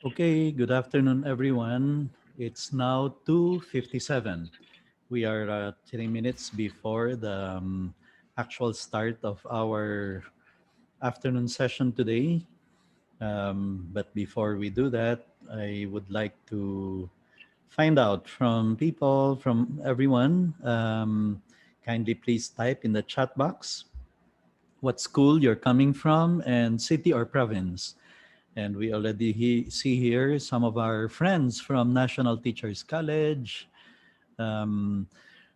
Okay, good afternoon, everyone. It's now 2:57. We are 3 minutes before the actual start of our afternoon session today. But before we do that, I would like to find out from people, from everyone. Kindly please type in the chat box what school you're coming from and city or province. And we already see here some of our friends from National Teachers College, um,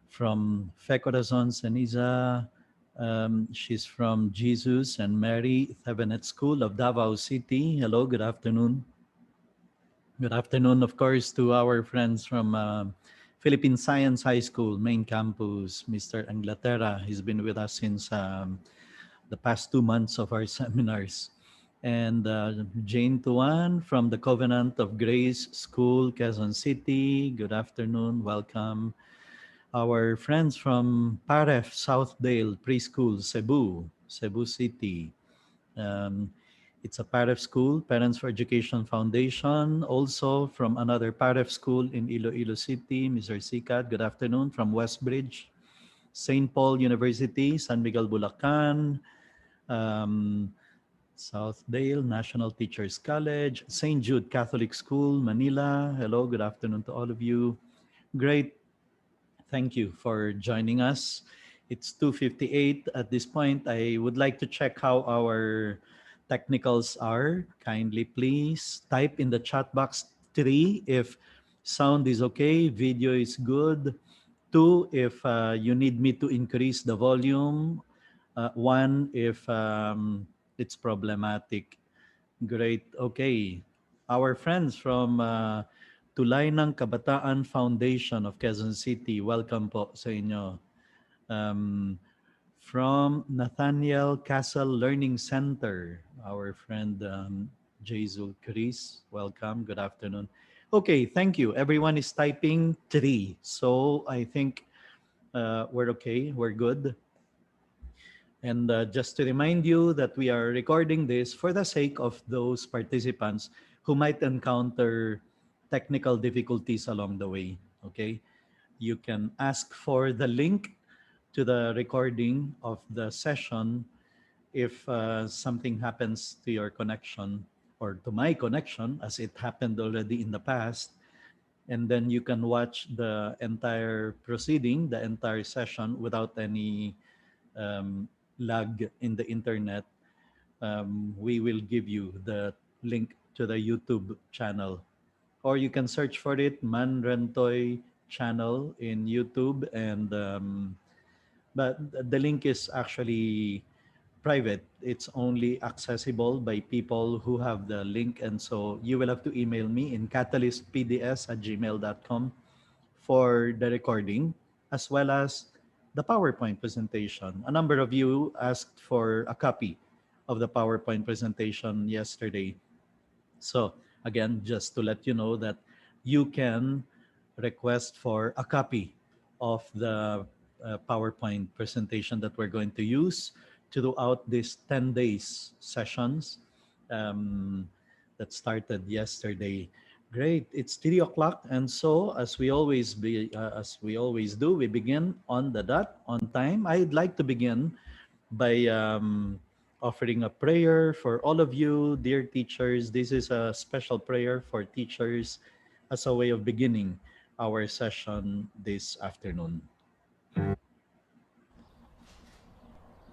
from Fe Corazon Ceniza. She's from Jesus and Mary Thevenet School of Davao City. Hello, good afternoon. Good afternoon, of course, to our friends from Philippine Science High School, main campus, Mr. Anglaterra. He's been with us since the past 2 months of our seminars. And Jane Tuan from the Covenant of Grace School, Quezon City. Good afternoon. Welcome. Our friends from Paref Southdale Preschool, Cebu City. Um, it's a Paref school, Parents for Education Foundation. Also from another Paref school in Iloilo City, Mr. Sikat. Good afternoon from Westbridge. St. Paul University, San Miguel, Bulacan. Um, Southdale National Teachers College, St. Jude Catholic School, Manila. Hello, good afternoon to all of you. Great. Thank you for joining us. It's 2:58 at this point. I would like to check how our technicals are. Kindly please type in the chat box 3 if sound is okay, video is good. 2 if you need me to increase the volume. 1 if it's problematic. Great. Okay. Our friends from Tulay ng Kabataan Foundation of Quezon City, welcome po sa inyo. Um, from Nathaniel Castle Learning Center, our friend Jesus Chris, welcome. Good afternoon. Okay, thank you. Everyone is typing 3. So I think we're okay. We're good. And just to remind you that we are recording this for the sake of those participants who might encounter technical difficulties along the way. Okay. You can ask for the link to the recording of the session if something happens to your connection or to my connection, as it happened already in the past. And then you can watch the entire proceeding, the entire session without any um, lag in the internet. We will give you the link to the YouTube channel, or you can search for it, mannrentoy channel in YouTube. And but the link is actually private. It's only accessible by people who have the link, and so you will have to email me in catalystpds@gmail.com for the recording, as well as the PowerPoint presentation. A number of you asked for a copy of the PowerPoint presentation yesterday. So, again, just to let you know that you can request for a copy of the PowerPoint presentation that we're going to use throughout these 10 days sessions um, that started yesterday. Great. It's 3 o'clock, and so as we always do, we begin on the dot, on time. I'd like to begin by offering a prayer for all of you, dear teachers. This is a special prayer for teachers as a way of beginning our session this afternoon.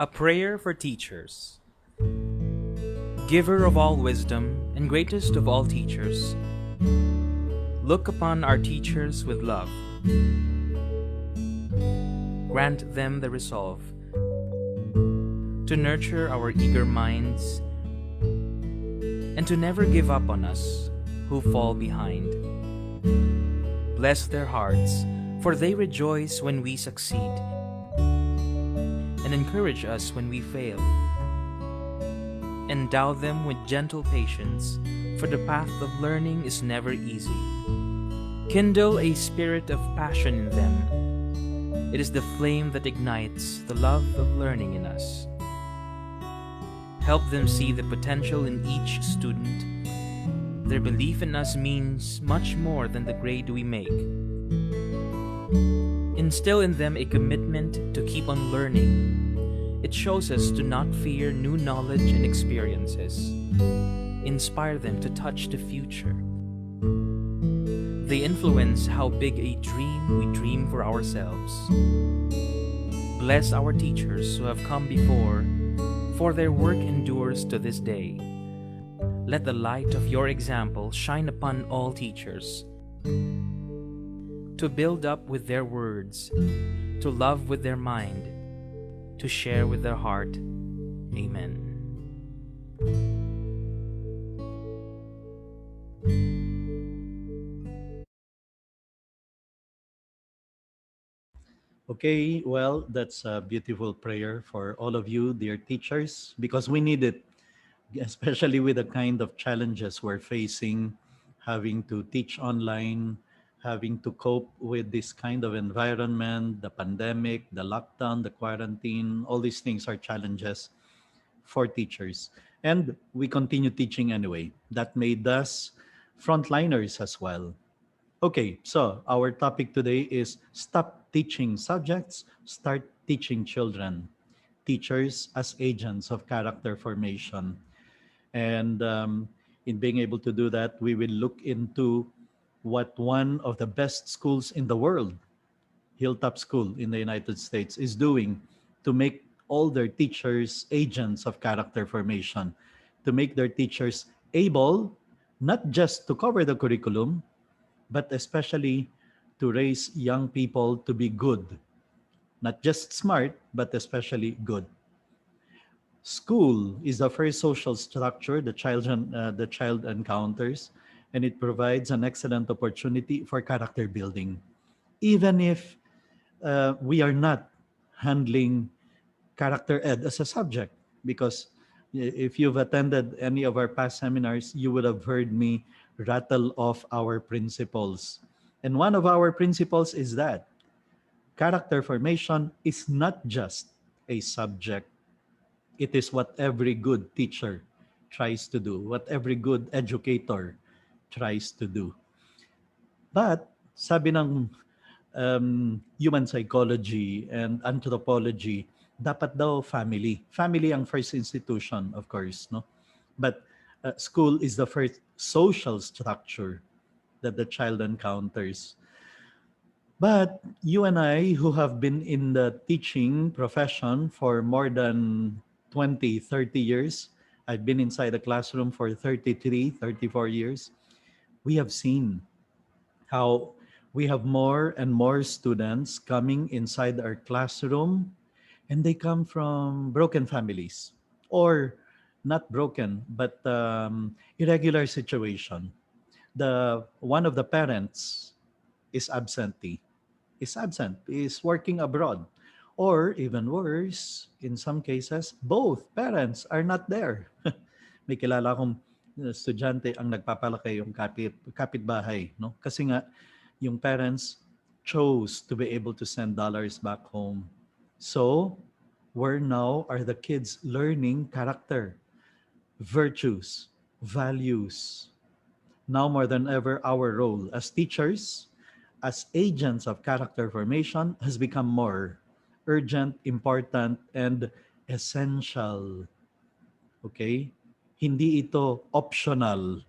A prayer for teachers. Giver of all wisdom and greatest of all teachers, look upon our teachers with love. Grant them the resolve to nurture our eager minds and to never give up on us who fall behind. Bless their hearts, for they rejoice when we succeed and encourage us when we fail. Endow them with gentle patience, for the path of learning is never easy. Kindle a spirit of passion in them. It is the flame that ignites the love of learning in us. Help them see the potential in each student, Their belief in us means much more than the grade we make. Instill in them a commitment to keep on learning. It shows us to not fear new knowledge and experiences. Inspire them to touch the future. They influence how big a dream we dream for ourselves. Bless our teachers who have come before, for their work endures to this day. Let the light of your example shine upon all teachers, to build up with their words, to love with their mind, to share with their heart. Amen. Okay, well, that's a beautiful prayer for all of you, dear teachers, because we need it, especially with the kind of challenges we're facing, having to teach online, having to cope with this kind of environment, the pandemic, the lockdown, the quarantine, all these things are challenges for teachers. And we continue teaching anyway. That made us frontliners as well. Okay, so our topic today is stop teaching subjects, start teaching children. Teachers as agents of character formation. And in being able to do that, we will look into what one of the best schools in the world, Hilltop School in the United States, is doing to make all their teachers agents of character formation, to make their teachers able not just to cover the curriculum, but especially to raise young people to be good, not just smart, but especially good. School is the first social structure the child encounters, and it provides an excellent opportunity for character building. Even if we are not handling character ed as a subject, because if you've attended any of our past seminars, you would have heard me rattle off our principles. And one of our principles is that character formation is not just a subject. It is what every good teacher tries to do, what every good educator tries to do. But sabi ng human psychology and anthropology, dapat daw family. Family ang first institution, of course, no? But school is the first social structure that the child encounters. But you and I, who have been in the teaching profession for more than 20, 30 years, I've been inside the classroom for 33, 34 years, we have seen how we have more and more students coming inside our classroom, and they come from broken families, or not broken, but irregular situation. The one of the parents is absentee, is absent, is working abroad. Or even worse, in some cases, both parents are not there. May kilala akong estudyante ang nagpapalaki yung kapitbahay, no? Kasi nga yung parents chose to be able to send dollars back home. So, where now are the kids learning character, virtues, values? Now more than ever, our role as teachers, as agents of character formation, has become more urgent, important, and essential. Okay? Hindi ito optional.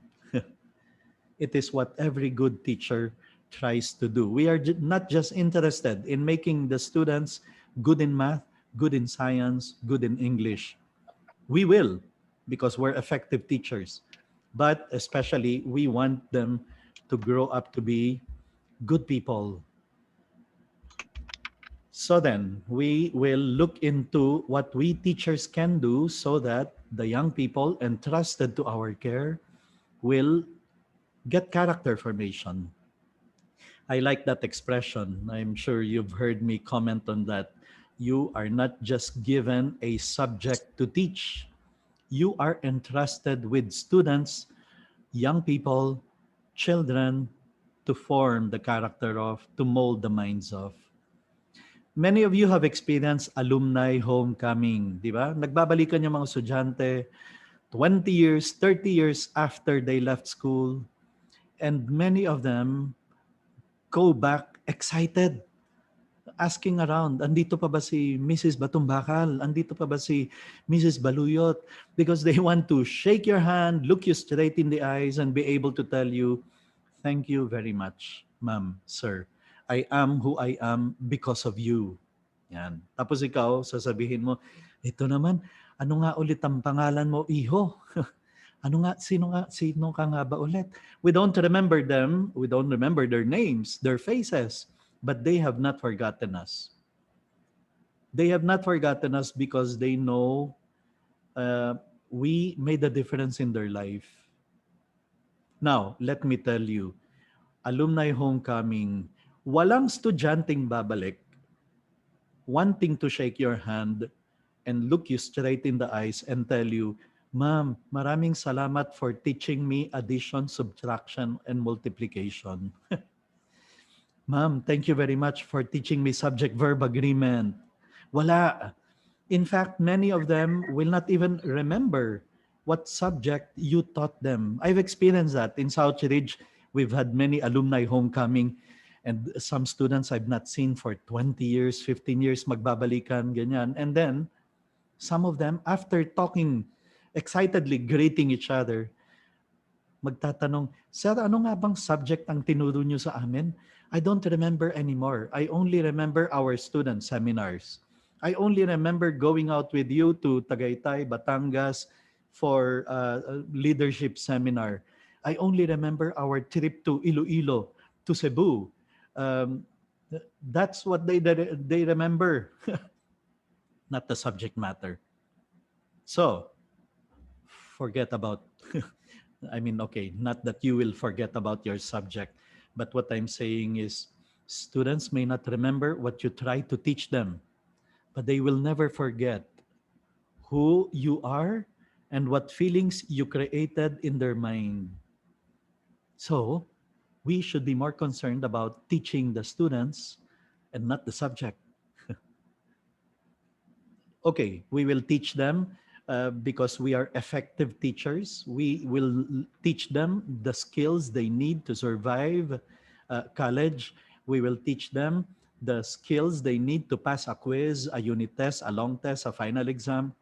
It is what every good teacher tries to do. We are not just interested in making the students good in math, good in science, good in English. We will, because we're effective teachers. But especially, we want them to grow up to be good people. So then, we will look into what we teachers can do so that the young people entrusted to our care will get character formation. I like that expression. I'm sure you've heard me comment on that. You are not just given a subject to teach. You are entrusted with students, young people, children, to form the character of, to mold the minds of. Many of you have experienced alumni homecoming, di ba? Nagbabalikan yung mga estudyante, 20 years, 30 years after they left school, and many of them go back excited, asking around, andito pa ba si Mrs. Batumbakal? Andito pa ba si Mrs. Baluyot? Because they want to shake your hand, look you straight in the eyes, and be able to tell you, thank you very much, ma'am, sir. I am who I am because of you. Yan. Tapos ikaw, sasabihin mo, ito naman, ano nga ulit ang pangalan mo, iho? Sino ka nga ba ulit? We don't remember them, we don't remember their names, their faces, but they have not forgotten us. They have not forgotten us because they know uh, we made a difference in their life. Now, let me tell you, alumni homecoming, walang estudyanteng babalik wanting to shake your hand and look you straight in the eyes and tell you, Ma'am, maraming salamat for teaching me addition, subtraction, and multiplication. Ma'am, thank you very much for teaching me subject-verb agreement. Wala. In fact, many of them will not even remember what subject you taught them. I've experienced that in South Ridge. We've had many alumni homecoming and some students I've not seen for 20 years, 15 years, magbabalikan, ganyan. And then some of them, after talking, excitedly greeting each other, magtatanong, Sir, ano nga bang subject ang tinuro nyo sa amin? I don't remember anymore. I only remember our student seminars. I only remember going out with you to Tagaytay, Batangas for leadership seminar. I only remember our trip to Iloilo, to Cebu. Um, that's what they remember, not the subject matter. So, forget about I mean, okay, not that you will forget about your subject, but what I'm saying is students may not remember what you try to teach them, but they will never forget who you are and what feelings you created in their mind. So, we should be more concerned about teaching the students and not the subject. Okay, we will teach them because we are effective teachers. We will teach them the skills they need to survive college. We will teach them the skills they need to pass a quiz, a unit test, a long test, a final exam.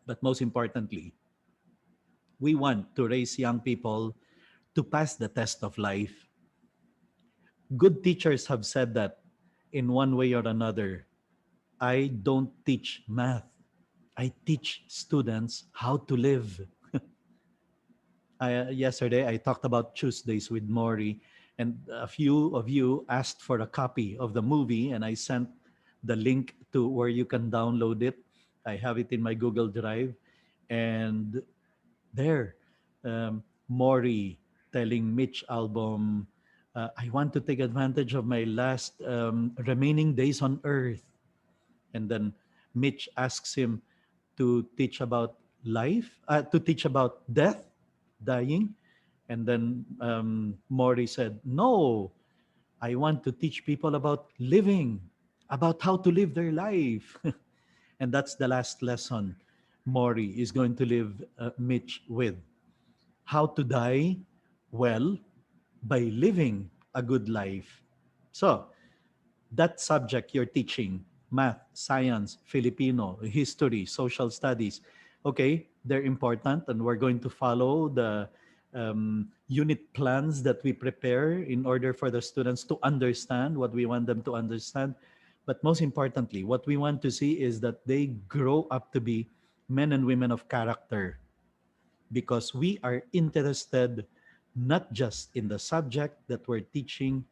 But most importantly, we want to raise young people to pass the test of life. Good teachers have said that in one way or another. I don't teach math. I teach students how to live. Yesterday, I talked about Tuesdays with Maury, and a few of you asked for a copy of the movie, and I sent the link to where you can download it. I have it in my Google Drive, and there, Maury telling Mitch Album, I want to take advantage of my last remaining days on Earth. And then Mitch asks him to teach about life, to teach about death, dying. And then Maury said, no, I want to teach people about living, about how to live their life. And that's the last lesson Maury is going to leave Mitch with. How to die well by living a good life. So, that subject you're teaching, math, science, Filipino, history, social studies, okay, they're important and we're going to follow the unit plans that we prepare in order for the students to understand what we want them to understand. But most importantly, what we want to see is that they grow up to be men and women of character because we are interested not just in the subject that we're teaching,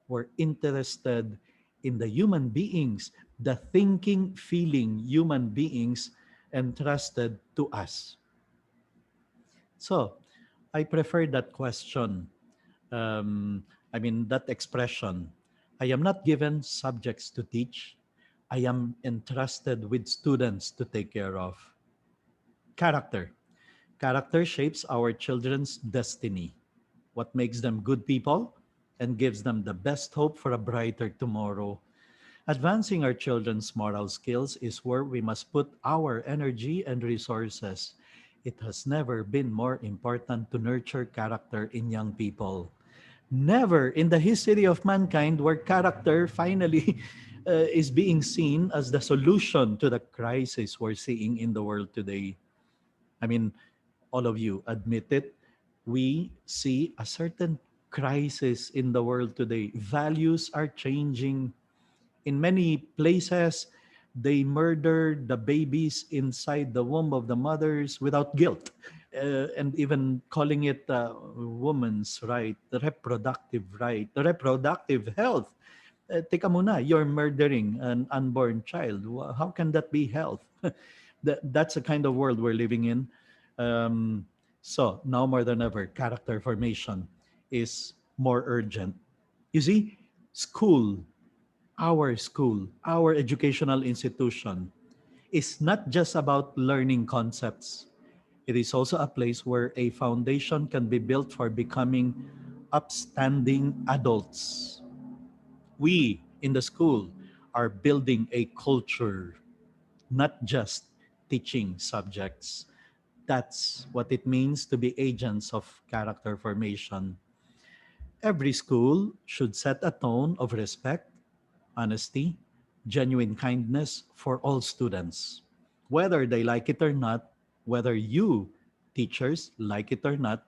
we're interested in the human beings, the thinking, feeling human beings entrusted to us. So, I prefer that question. That expression. I am not given subjects to teach. I am entrusted with students to take care of. Character. Character shapes our children's destiny. What makes them good people and gives them the best hope for a brighter tomorrow. Advancing our children's moral skills is where we must put our energy and resources. it has never been more important to nurture character in young people. Never in the history of mankind where character finally is being seen as the solution to the crisis we're seeing in the world today. I mean, all of you admit it. We see a certain crisis in the world today. Values are changing. In many places, they murder the babies inside the womb of the mothers without guilt, and even calling it woman's right, the reproductive right, the reproductive health. Teka muna, you're murdering an unborn child. How can that be health? That's the kind of world we're living in. So now more than ever, character formation is more urgent. You see, school, our educational institution is not just about learning concepts. It is also a place where a foundation can be built for becoming upstanding adults. We in the school are building a culture, not just teaching subjects. That's what it means to be agents of character formation. Every school should set a tone of respect, honesty, genuine kindness for all students. Whether they like it or not, whether you, teachers, like it or not,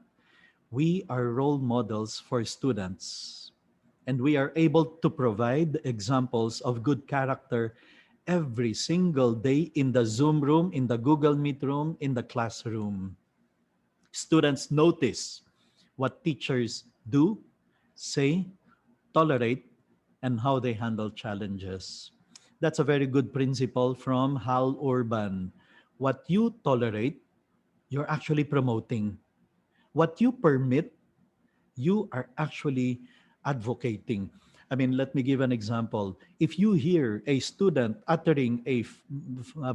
we are role models for students. And we are able to provide examples of good character every single day in the Zoom room, in the Google Meet room, in the classroom. Students notice what teachers do, say, tolerate, and how they handle challenges. That's a very good principle from Hal Urban. What you tolerate, you're actually promoting. What you permit, you are actually advocating. I mean, let me give an example. If you hear a student uttering a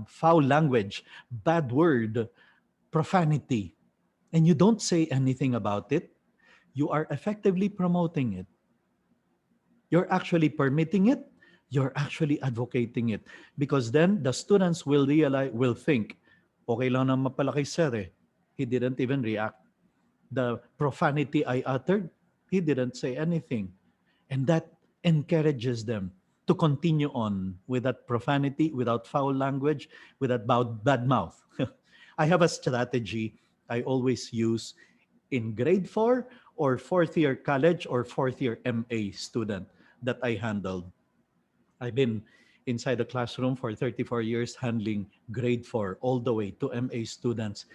foul language, bad word, profanity, and you don't say anything about it, you are effectively promoting it. You're actually permitting it. You're actually advocating it. Because then the students will realize, will think, okay lang naman pala kay sir eh. He didn't even react. The profanity I uttered, he didn't say anything. And that encourages them to continue on with that profanity, without foul language, with that bad mouth. I have a strategy I always use in grade 4 or fourth year college or fourth year MA student that I handled. I've been inside the classroom for 34 years handling grade 4 all the way to MA students.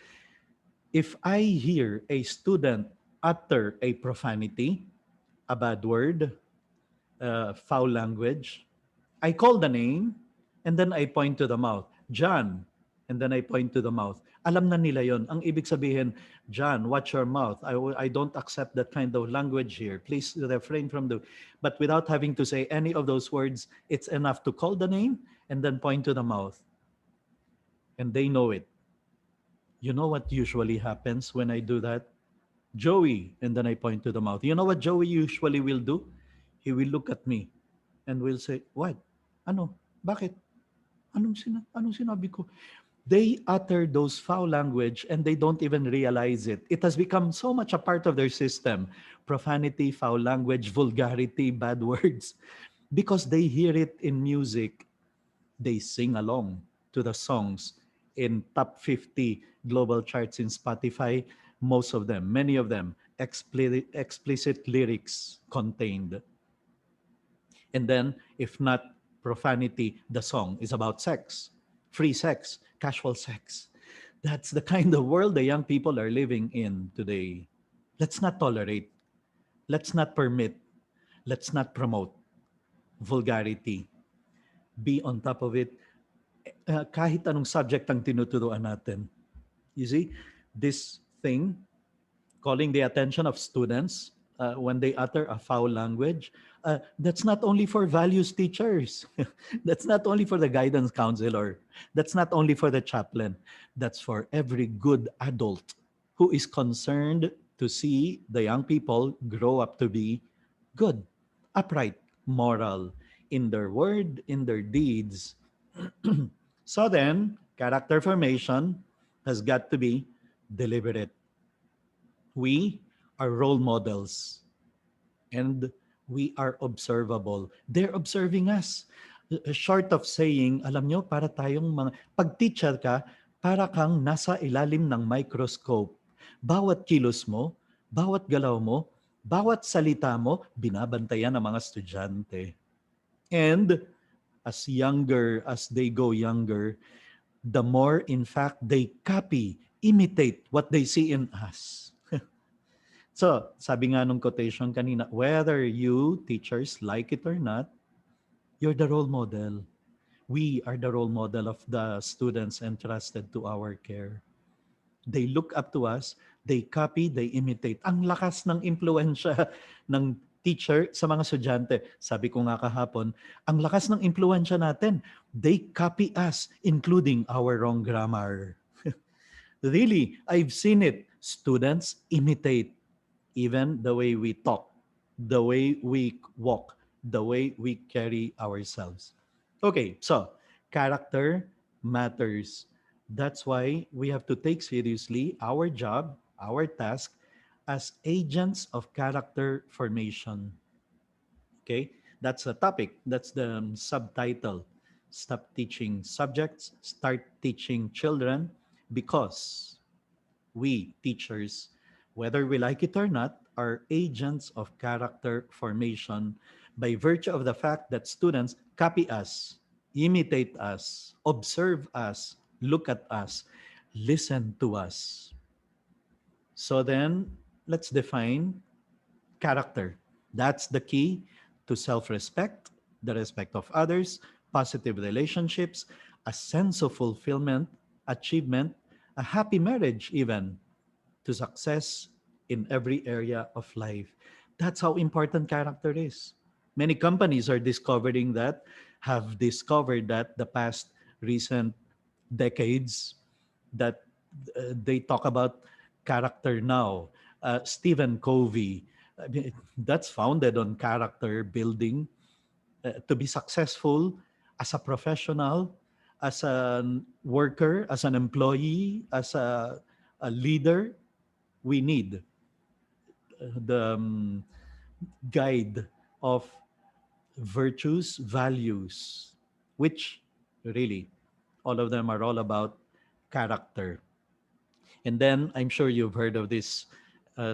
If I hear a student utter a profanity, a bad word, foul language, I call the name and then I point to the mouth. John. And then I point to the mouth. Alam na nila yon. Ang ibig sabihin, John, watch your mouth. I don't accept that kind of language here. Please refrain from the... But without having to say any of those words, it's enough to call the name and then point to the mouth. And they know it. You know what usually happens when I do that? Joey, and then I point to the mouth. You know what Joey usually will do? He will look at me and will say, what? Ano? Bakit? Anong sinabi ko? They utter those foul language and they don't even realize it. It has become so much a part of their system. Profanity, foul language, vulgarity, bad words. Because they hear it in music, they sing along to the songs in top 50 global charts in Spotify. Most of them, many of them, explicit lyrics contained. And then, if not profanity, the song is about sex, free sex, casual sex. That's the kind of world the young people are living in today. Let's not tolerate, let's not permit, let's not promote vulgarity. Be on top of it. Kahit anong subject ang tinuturuan natin. You see, this thing, calling the attention of students when they utter a foul language, that's not only for values teachers. That's not only for the guidance counselor. That's not only for the chaplain. That's for every good adult who is concerned to see the young people grow up to be good, upright, moral in their word, in their deeds. So then, character formation has got to be deliberate. We are role models and we are observable. They're observing us. Short of saying, alam nyo, para tayong mga, pag teacher ka, para kang nasa ilalim ng microscope. Bawat kilos mo, bawat galaw mo, bawat salita mo, binabantayan ng mga estudyante. And as they go younger, the more in fact they copy, imitate what they see in us. So, sabi nga nung quotation kanina, whether you teachers like it or not, you're the role model. We are the role model of the students entrusted to our care. They look up to us, they copy, they imitate. Ang lakas ng impluensya ng teacher sa mga estudyante. Sabi ko nga kahapon, ang lakas ng impluensya natin. They copy us, including our wrong grammar. Really, I've seen it. Students imitate even the way we talk, the way we walk, the way we carry ourselves. Okay, so character matters. That's why we have to take seriously our job, our task as agents of character formation. Okay, that's the topic, that's the subtitle. Stop teaching subjects, start teaching children, because we teachers, whether we like it or not, are agents of character formation by virtue of the fact that students copy us, imitate us, observe us, look at us, listen to us. So then, let's define character. That's the key to self respect, the respect of others, positive relationships, a sense of fulfillment, achievement, a happy marriage, even to success in every area of life. That's how important character is. Many companies are discovering that, have discovered that the past recent decades, that they talk about character now. Stephen Covey, I mean, that's founded on character building. To be successful as a professional, as a worker, as an employee, as a leader, we need the guide of virtues, values, which really all of them are all about character. And then I'm sure you've heard of this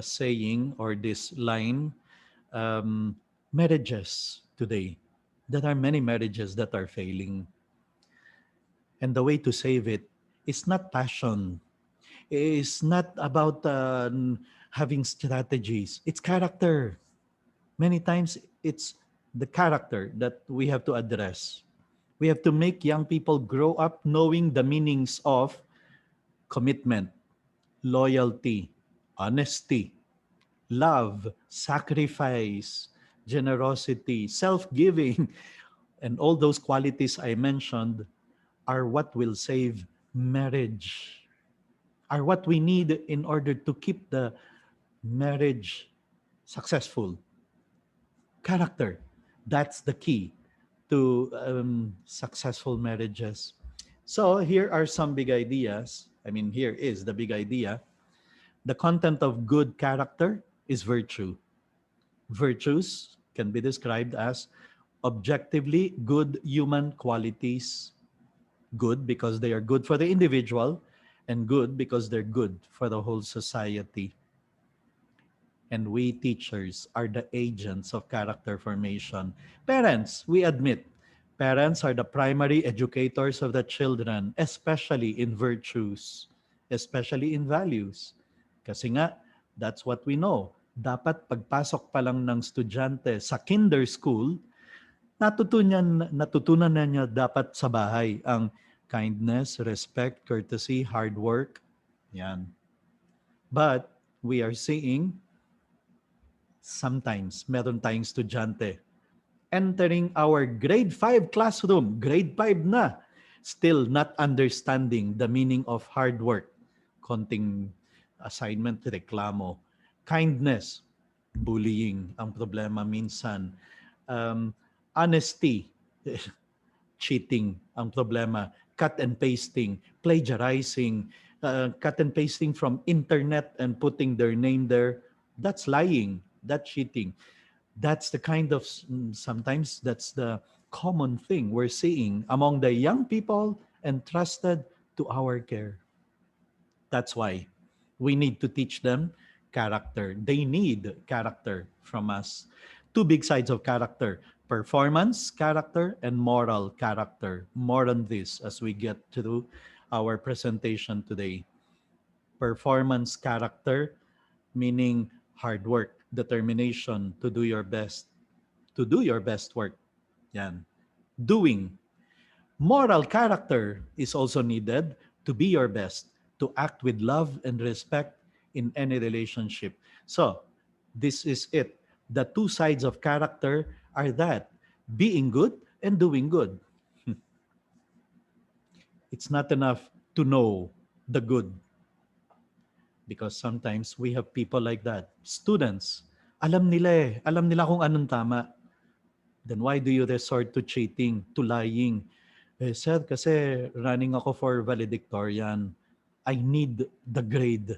saying or this line, marriages today. There are many marriages that are failing. And the way to save it is not passion. It's not about having strategies. It's character. Many times it's the character that we have to address. We have to make young people grow up knowing the meanings of commitment, loyalty, honesty, love, sacrifice, generosity, self giving, and all those qualities I mentioned are what will save marriage, are what we need in order to keep the marriage successful. Character. That's the key to successful marriages. So here are some big ideas. I mean, here is the big idea. The content of good character is virtue. Virtues can be described as objectively good human qualities. Good because they are good for the individual, and good because they're good for the whole society. And we teachers are the agents of character formation. Parents, we admit, parents are the primary educators of the children, especially in virtues, especially in values. Kasi nga, that's what we know. Dapat pagpasok pa lang ng estudyante sa kinder school, natutunan na niya dapat sa bahay ang kindness, respect, courtesy, hard work. Yan. But we are seeing sometimes meron tayong estudyante entering our grade 5 classroom, grade 5 na, still not understanding the meaning of hard work. Konting assignment, reklamo. Kindness, bullying ang problema minsan. Honesty, cheating ang problema. Cut and pasting, plagiarizing, cut and pasting from internet and putting their name there. That's lying. That's cheating. That's the kind of, sometimes that's the common thing we're seeing among the young people entrusted to our care. That's why we need to teach them character. They need character from us. Two big sides of character: performance character and moral character. More on this as we get through our presentation today. Performance character, meaning hard work, determination to do your best, to do your best work. Yan. Doing. Moral character is also needed to be your best, to act with love and respect in any relationship. So, this is it. The two sides of character are that: being good and doing good. It's not enough to know the good, because sometimes we have people like that. Students, alam nila eh. Alam nila kung anong tama. Then why do you resort to cheating, to lying? Eh, sir, kasi running ako for valedictorian. I need the grade.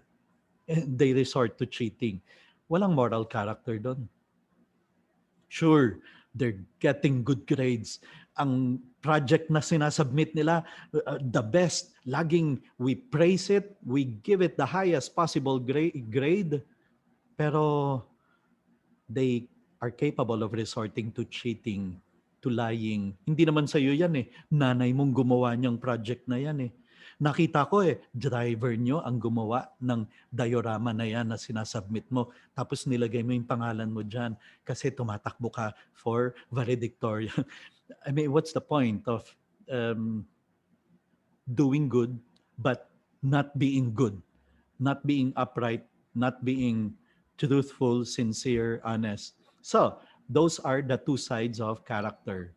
And they resort to cheating. Walang moral character doon. Sure, they're getting good grades. Ang project na sinasubmit nila, the best. Laging we praise it, we give it the highest possible grade. Pero they are capable of resorting to cheating, to lying. Hindi naman sa'yo yan eh. Nanay mong gumawa niyang project na yan eh. Nakita ko eh, driver nyo ang gumawa ng diorama na yan na sinasubmit mo. Tapos nilagay mo yung pangalan mo dyan kasi tumatakbo ka for valedictorian. I mean, what's the point of doing good but not being good, not being upright, not being truthful, sincere, honest? So, those are the two sides of character.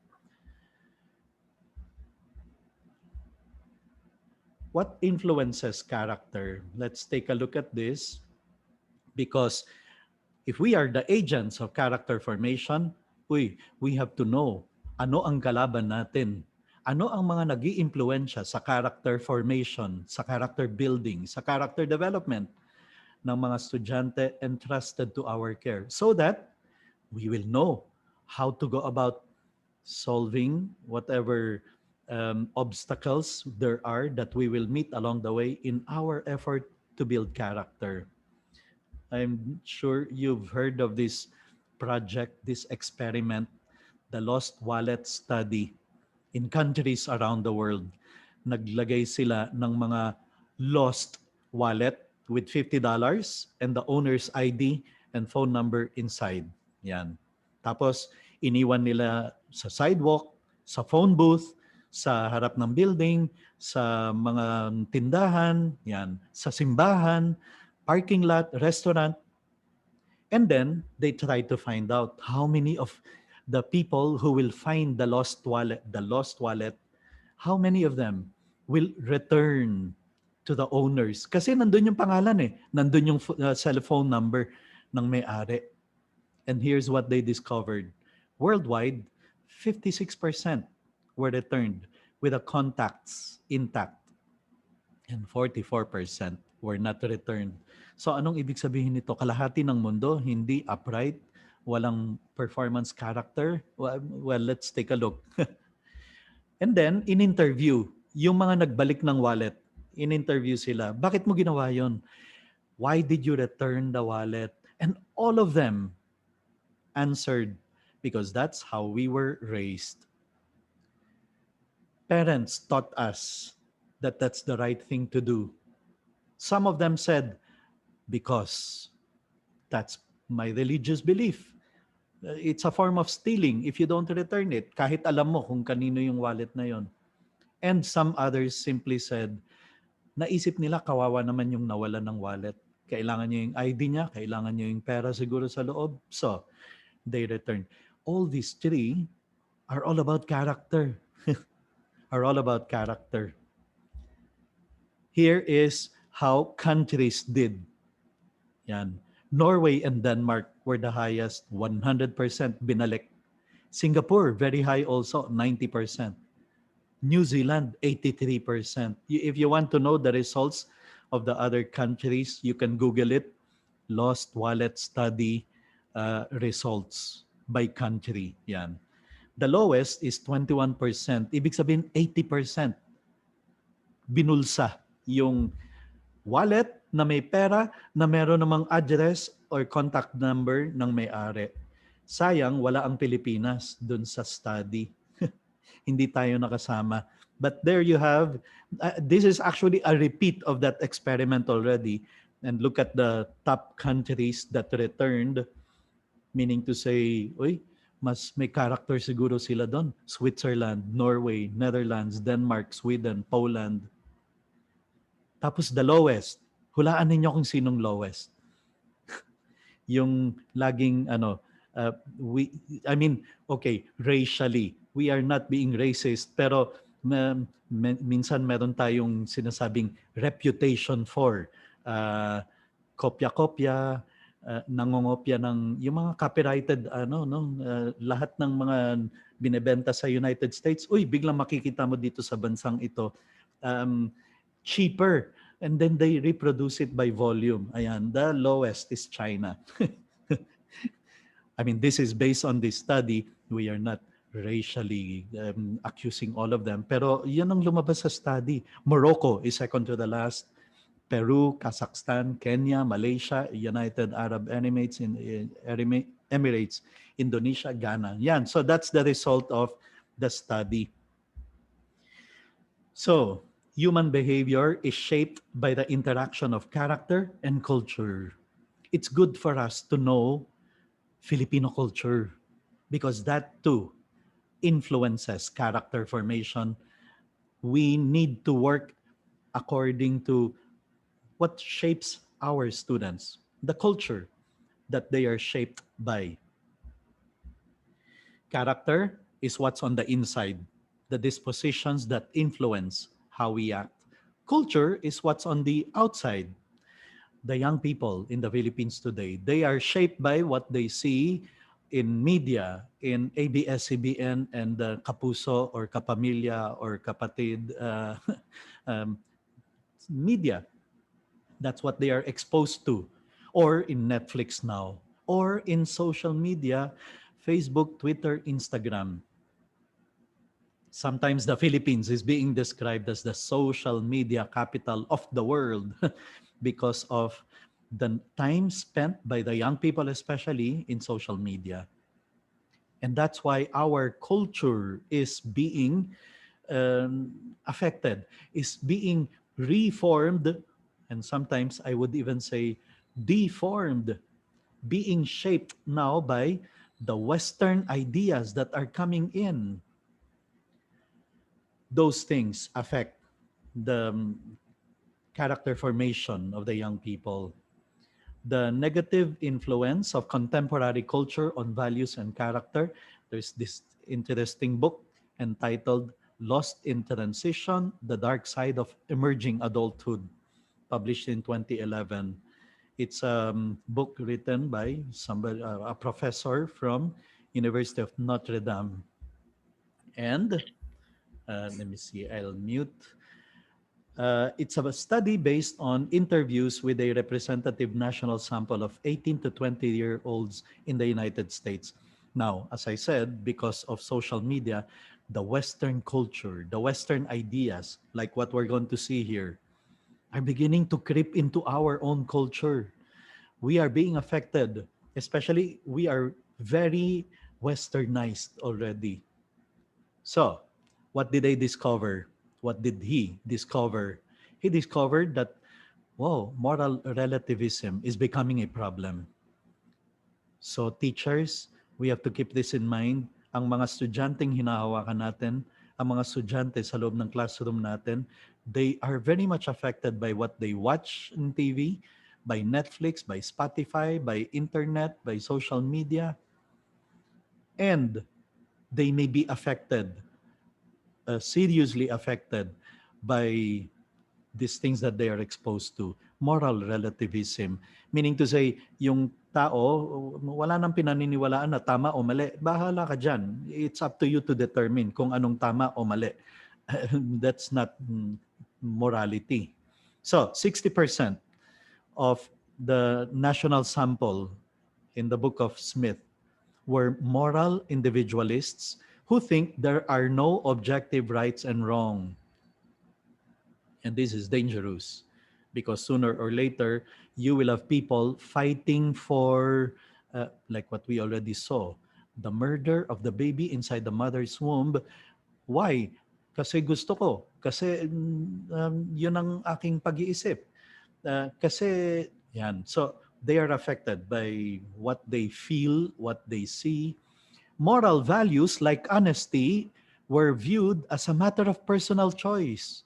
What influences character? Let's take a look at this, because if we are the agents of character formation, we have to know ano ang kalaban natin. Ano ang mga nag-iimpluwensya sa character formation, sa character building, sa character development ng mga estudyante entrusted to our care, so that we will know how to go about solving whatever obstacles there are that we will meet along the way in our effort to build character. I'm sure you've heard of this project, this experiment, the Lost Wallet Study. In countries around the world, naglagay sila ng mga lost wallet with $50 and the owner's ID and phone number inside. Yan. Tapos, iniwan nila sa sidewalk, sa phone booth, sa harap ng building, sa mga tindahan, yan, sa simbahan, parking lot, restaurant. And then, they try to find out how many of the people who will find the lost wallet, how many of them will return to the owners? Kasi nandun yung pangalan eh. Nandun yung cellphone number ng may-ari. And here's what they discovered. Worldwide, 56% were returned with the contacts intact. And 44% were not returned. So anong ibig sabihin nito? Kalahati ng mundo, hindi upright, walang performance character. Well, let's take a look. And then, in-interview, yung mga nagbalik ng wallet, in-interview sila, bakit mo ginawa yon? Why did you return the wallet? And all of them answered, because that's how we were raised. Parents taught us that that's the right thing to do. Some of them said, because that's my religious belief. It's a form of stealing if you don't return it, kahit alam mo kung kanino yung wallet na yon. And some others simply said, naisip nila kawawa naman yung nawalan ng wallet. Kailangan niya yung ID niya, kailangan niya yung pera siguro sa loob. So, they returned. All these three are all about character. Are all about character. Here is how countries did. Yan. Norway and Denmark were the highest, 100% binalik. Singapore, very high also, 90%. New Zealand, 83%. If you want to know the results of the other countries. You can Google it, lost wallet study results by country. Yan. The lowest is 21%. Ibig sabihin, 80% binulsa yung wallet na may pera na meron namang address or contact number ng may-ari. Sayang, wala ang Pilipinas dun sa study. Hindi tayo nakasama. But there you have, this is actually a repeat of that experiment already. And look at the top countries that returned, meaning to say, uy, mas may character siguro sila doon. Switzerland, Norway, Netherlands, Denmark, Sweden, Poland. Tapos the lowest. Hulaan ninyo kung sinong lowest. Yung laging I mean, okay, racially, we are not being racist, pero minsan meron tayong sinasabing reputation for kopya-kopya, nangongopya ng yung mga copyrighted lahat ng mga binebenta sa United States. Uy, biglang makikita mo dito sa bansang ito cheaper, and then they reproduce it by volume. Ayan, the lowest is China. I mean, this is based on this study. We are not racially accusing all of them. Pero yan ang lumabas sa study. Morocco is second to the last. Peru, Kazakhstan, Kenya, Malaysia, United Arab Emirates, Emirates, Indonesia, Ghana. Yan. So that's the result of the study. So human behavior is shaped by the interaction of character and culture. It's good for us to know Filipino culture because that too influences character formation. We need to work according to what shapes our students, the culture that they are shaped by. Character is what's on the inside, the dispositions that influence how we act. Culture is what's on the outside. The young people in the Philippines today, they are shaped by what they see in media, in ABS-CBN and Kapuso or Kapamilya or Kapatid media. That's what they are exposed to. Or in Netflix now. Or in social media, Facebook, Twitter, Instagram. Sometimes the Philippines is being described as the social media capital of the world because of the time spent by the young people, especially in social media. And that's why our culture is being affected, is being reformed, and sometimes I would even say deformed, being shaped now by the Western ideas that are coming in. Those things affect the character formation of the young people. The negative influence of contemporary culture on values and character. There's this interesting book entitled Lost in Transition, The Dark Side of Emerging Adulthood, published in 2011. It's a book written by somebody, a professor from University of Notre Dame. And let me see, I'll mute. It's a study based on interviews with a representative national sample of 18 to 20-year-olds in the United States. Now, as I said, because of social media, the Western culture, the Western ideas, like what we're going to see here, are beginning to creep into our own culture. We are being affected, especially we are very Westernized already. So, what did they discover? What did he discover? He discovered that, whoa, moral relativism is becoming a problem. So teachers, we have to keep this in mind. Ang mga estudyanteng hinahawakan natin, ang mga estudyante sa loob ng classroom natin, they are very much affected by what they watch in TV, by Netflix, by Spotify, by internet, by social media. And they may be affected, seriously affected by these things that they are exposed to. Moral relativism. Meaning to say, yung tao, wala nang pinaniniwalaan na tama o mali. Bahala ka dyan. It's up to you to determine kung anong tama o mali. That's not morality. So 60% of the national sample in the book of Smith were moral individualists who think there are no objective rights and wrong. And this is dangerous because sooner or later, you will have people fighting for, like what we already saw, the murder of the baby inside the mother's womb. Why? Kasi gusto ko. Kasi yun ang aking pag-iisip. Kasi, yan. So, they are affected by what they feel, what they see. Moral values like honesty were viewed as a matter of personal choice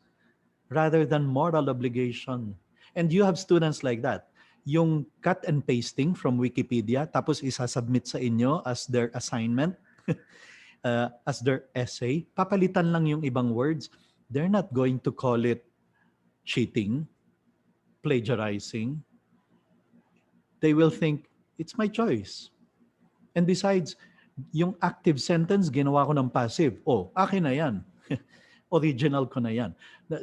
rather than moral obligation. And you have students like that. Yung cut and pasting from Wikipedia, tapos isasubmit sa inyo as their assignment, as their essay, papalitan lang yung ibang words. They're not going to call it cheating, plagiarizing. They will think, it's my choice. And besides, yung active sentence, ginawa ko ng passive. Oh, akin na yan. Original ko na yan.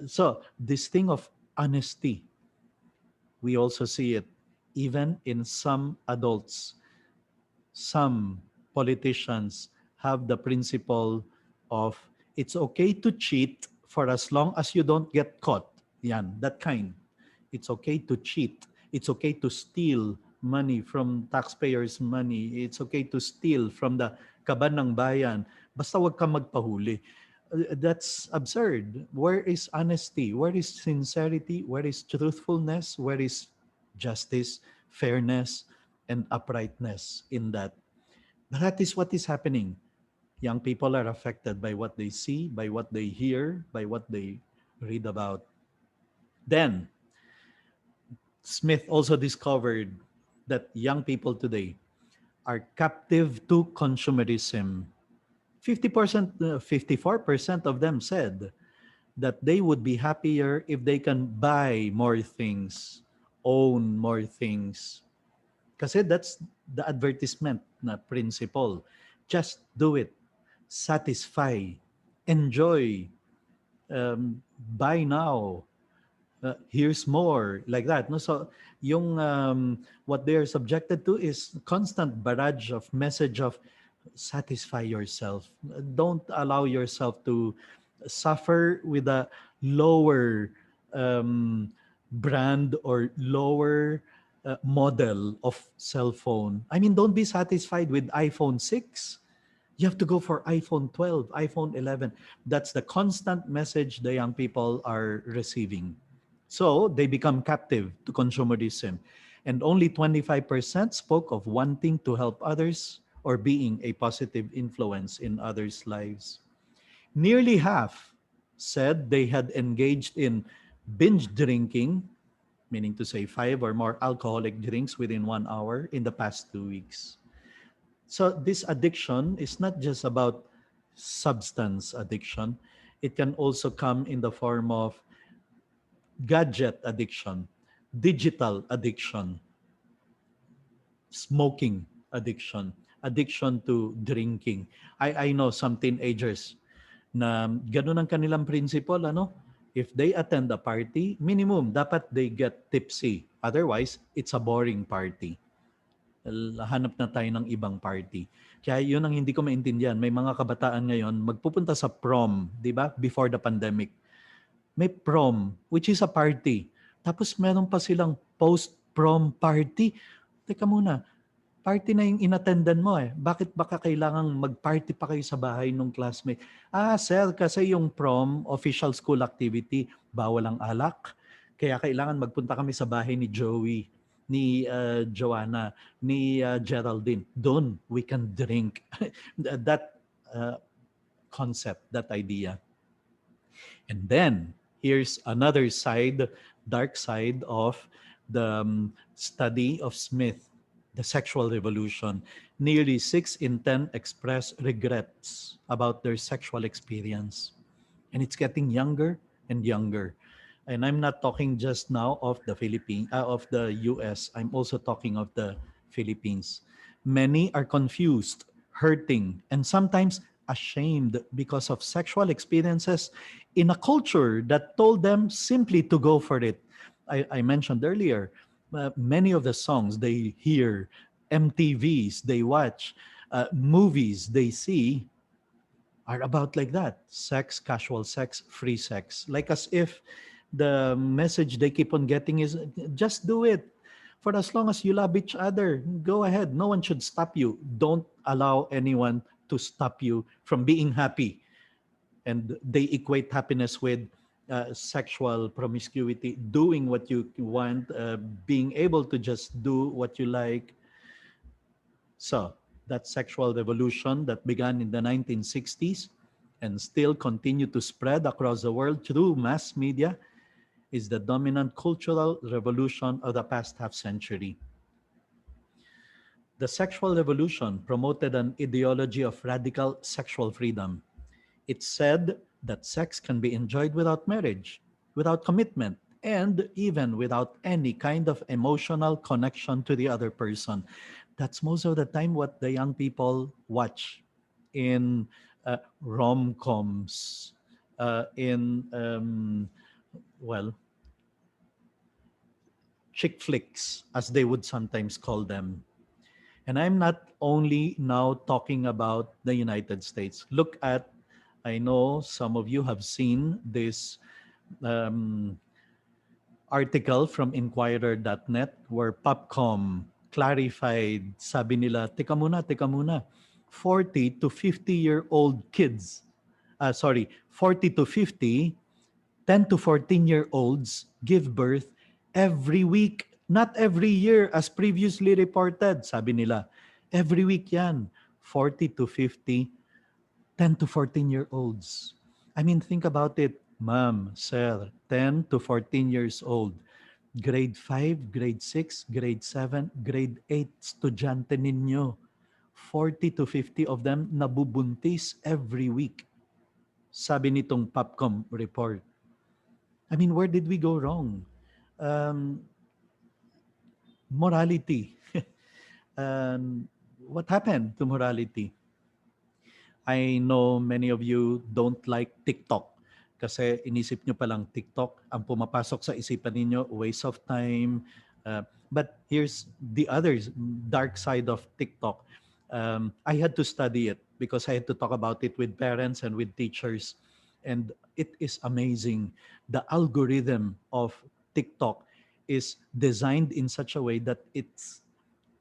So, this thing of honesty, we also see it even in some adults. Some politicians have the principle of it's okay to cheat for as long as you don't get caught. Yan, that kind. It's okay to cheat. It's okay to steal money from taxpayers' money. It's okay to steal from the kaban ng bayan. Basta wag kang magpahuli. That's absurd. Where is honesty? Where is sincerity? Where is truthfulness? Where is justice, fairness, and uprightness in that? That is what is happening. Young people are affected by what they see, by what they hear, by what they read about. Then, Smith also discovered that young people today are captive to consumerism. 50%, 54% of them said that they would be happier if they can buy more things, own more things. Kasi that's the advertisement na principle. Just do it. Satisfy. Enjoy. Buy now. Here's more, like that. No? So yung what they are subjected to is constant barrage of message of satisfy yourself. Don't allow yourself to suffer with a lower brand or lower model of cell phone. I mean, don't be satisfied with iPhone 6. You have to go for iPhone 12, iPhone 11. That's the constant message the young people are receiving. So they become captive to consumerism. And only 25% spoke of wanting to help others or being a positive influence in others' lives. Nearly half said they had engaged in binge drinking, meaning to say 5 or more alcoholic drinks within 1 hour in the past 2 weeks. So this addiction is not just about substance addiction. It can also come in the form of gadget addiction, digital addiction, smoking addiction, addiction to drinking. I know some teenagers na ganun ang kanilang principle, ano? If they attend a party, minimum, dapat they get tipsy. Otherwise, it's a boring party. Hanap na tayo ng ibang party. Kaya yun ang hindi ko maintindihan. May mga kabataan ngayon, magpupunta sa prom, di ba? Before the pandemic. May prom, which is a party. Tapos meron pa silang post-prom party. Teka muna, party na yung inattendan mo eh. Bakit baka kailangang mag-party pa kayo sa bahay ng classmate? Sir, kasi yung prom, official school activity, bawal ang alak. Kaya kailangan magpunta kami sa bahay ni Joey, ni Joanna, ni Geraldine. Doon, we can drink. That concept, that idea. And then, here's another side, dark side of the study of Smith, the sexual revolution. Nearly 6 in 10 express regrets about their sexual experience. And it's getting younger and younger. And I'm not talking just now of the of the US. I'm also talking of the Philippines. Many are confused, hurting, and sometimes ashamed because of sexual experiences in a culture that told them simply to go for it. I mentioned earlier, many of the songs they hear, MTVs they watch, movies they see are about like that: sex, casual sex, free sex. Like as if the message they keep on getting is just do it. For as long as you love each other, go ahead. No one should stop you. Don't allow anyone to stop you from being happy. And they equate happiness with sexual promiscuity, doing what you want, being able to just do what you like. So that sexual revolution that began in the 1960s and still continue to spread across the world through mass media is the dominant cultural revolution of the past half century. The sexual revolution promoted an ideology of radical sexual freedom. It said that sex can be enjoyed without marriage, without commitment, and even without any kind of emotional connection to the other person. That's most of the time what the young people watch in rom-coms, in, well, chick flicks, as they would sometimes call them. And I'm not only now talking about the United States. Look at, I know some of you have seen this um, article from Inquirer.net where Popcom clarified, sabi nila, teka muna, 40 to 50-year-old kids, 40 to 50, 10 to 14-year-olds give birth every week, not every year as previously reported, sabi nila. Every week yan, 40 to 50, 10 to 14-year-olds. I mean, think about it, ma'am, sir, 10 to 14 years old. Grade 5, grade 6, grade 7, grade 8, estudyante ninyo. 40 to 50 of them nabubuntis every week. Sabi nitong Popcom report. I mean, where did we go wrong? Um, Morality. What happened to morality? I know many of you don't like TikTok kasi inisip nyo palang TikTok ang pumapasok sa isipan ninyo, waste of time. But here's the other dark side of TikTok. I had to study it because I had to talk about it with parents and with teachers. And it is amazing. The algorithm of TikTok is designed in such a way that it's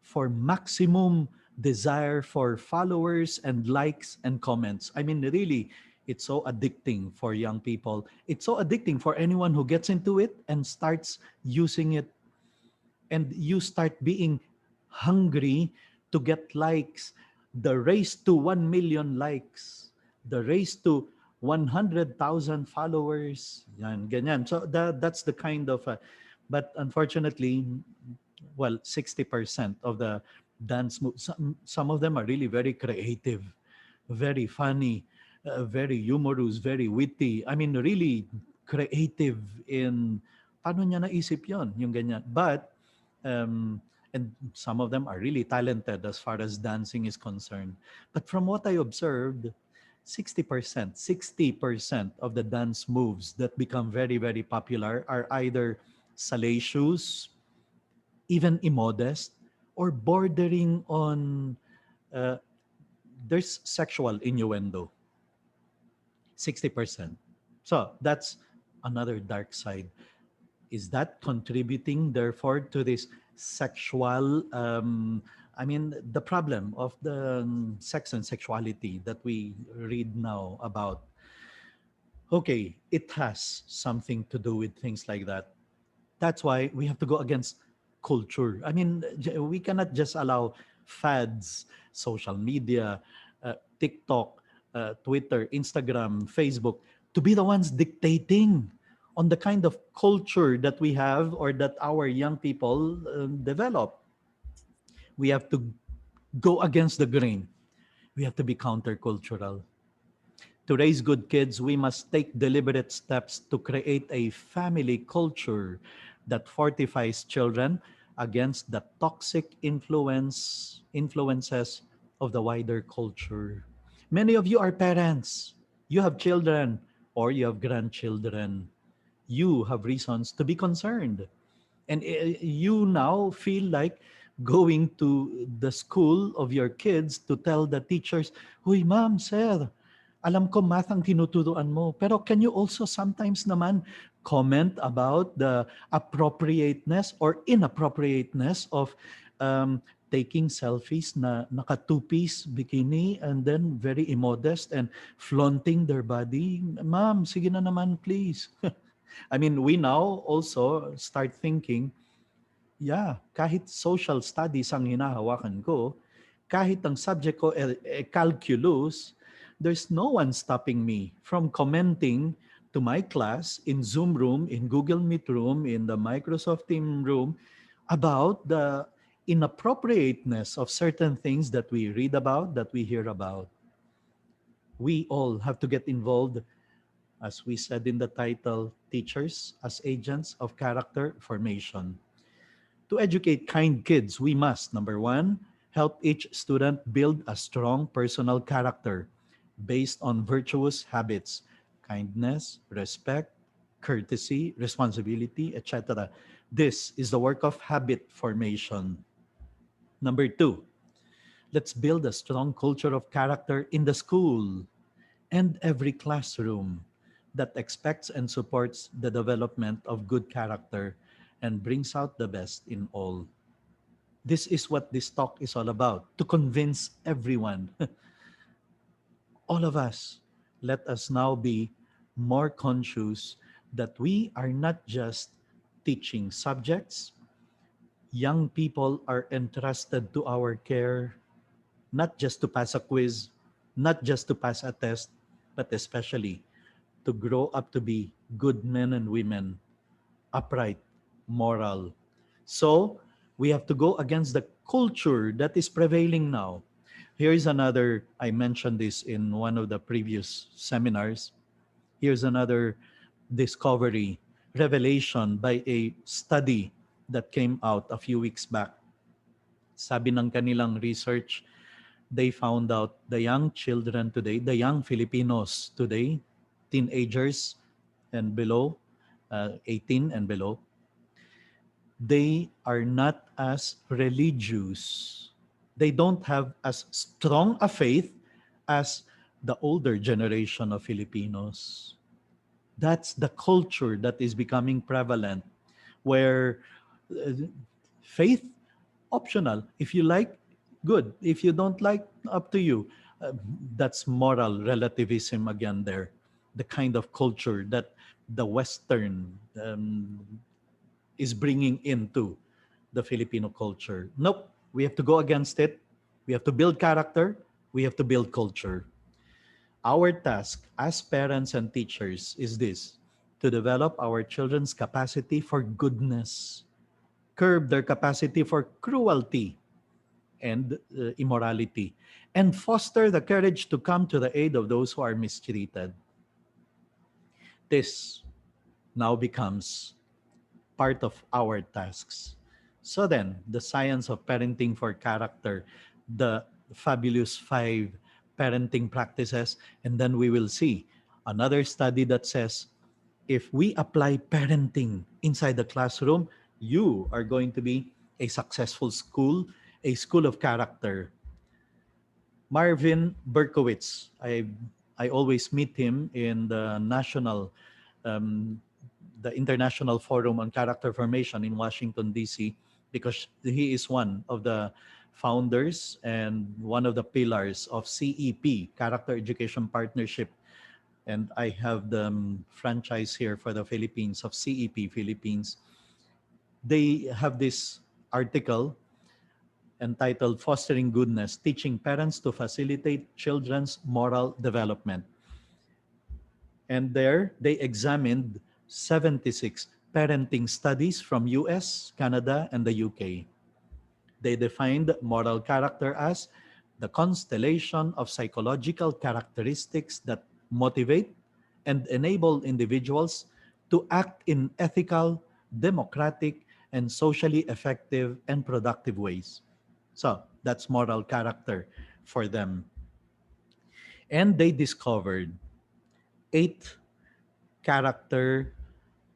for maximum desire for followers and likes and comments. I mean, really, it's so addicting for young people. It's so addicting for anyone who gets into it and starts using it. And you start being hungry to get likes. The race to 1 million likes, the race to 100,000 followers, yan, ganyan. So that's the kind of, but unfortunately, well, 60% of the dance moves, some of them are really very creative, very funny, very humorous, very witty. I mean, really creative in paano niya naisip yon, yung ganyan. But, and some of them are really talented as far as dancing is concerned. But from what I observed, 60% of the dance moves that become very, very popular are either salacious, even immodest, or bordering on uh, there's sexual innuendo. 60%. So that's another dark side. Is that contributing, therefore, to this sexual? I mean, the problem of the sex and sexuality that we read now about. Okay, it has something to do with things like that. That's why we have to go against culture. I mean, we cannot just allow fads, social media, TikTok, Twitter, Instagram, Facebook to be the ones dictating on the kind of culture that we have or that our young people develop. We have to go against the grain. We have to be countercultural. To raise good kids, we must take deliberate steps to create a family culture that fortifies children against the toxic influences of the wider culture. Many of you are parents. You have children or you have grandchildren. You have reasons to be concerned. And you now feel like going to the school of your kids to tell the teachers, "Huy, ma'am, sir, alam ko math ang tinuturuan mo, pero can you also sometimes naman comment about the appropriateness or inappropriateness of um, taking selfies na naka two-piece bikini and then very immodest and flaunting their body? Ma'am, sige na naman, please." I mean, we now also start thinking, yeah, kahit social studies ang hinahawakan ko, kahit ang subject ko calculus, there's no one stopping me from commenting to my class in Zoom room, in Google Meet room, in the Microsoft Team room about the inappropriateness of certain things that we read about, that we hear about. We all have to get involved, as we said in the title, teachers as agents of character formation. To educate kind kids, we must, number one, help each student build a strong personal character based on virtuous habits, kindness, respect, courtesy, responsibility, etc. This is the work of habit formation. Number two, let's build a strong culture of character in the school and every classroom that expects and supports the development of good character and brings out the best in all. This is what this talk is all about, to convince everyone, all of us. Let us now be more conscious that we are not just teaching subjects. Young people are entrusted to our care, not just to pass a quiz, not just to pass a test, but especially to grow up to be good men and women, upright, moral. So we have to go against the culture that is prevailing now. Here's another, I mentioned this in one of the previous seminars. Here's another discovery, revelation by a study that came out a few weeks back. Sabi ng kanilang research, they found out the young children today, the young Filipinos today, teenagers and below, 18 and below, they are not as religious. They don't have as strong a faith as the older generation of Filipinos. That's the culture that is becoming prevalent, where uh, faith optional. If you like, good. If you don't like, up to you. Uh, that's moral relativism again there. The kind of culture that the Western is bringing into the Filipino culture. Nope, we have to go against it. We have to build character. We have to build culture. Our task as parents and teachers is this: to develop our children's capacity for goodness, curb their capacity for cruelty and immorality, and foster the courage to come to the aid of those who are mistreated. This now becomes part of our tasks. So then, the science of parenting for character, the fabulous 5 parenting practices, and then we will see another study that says if we apply parenting inside the classroom, you are going to be a successful school, a school of character. Marvin Berkowitz, I always meet him in the um, the International Forum on Character Formation in Washington, D.C., because he is one of the founders and one of the pillars of CEP, Character Education Partnership. And I have the franchise here for the Philippines of CEP Philippines. They have this article entitled Fostering Goodness, Teaching Parents to Facilitate Children's Moral Development. And there they examined 76 parenting studies from US, Canada, and the UK. They defined moral character as the constellation of psychological characteristics that motivate and enable individuals to act in ethical, democratic, and socially effective and productive ways. So that's moral character for them. And they discovered 8 character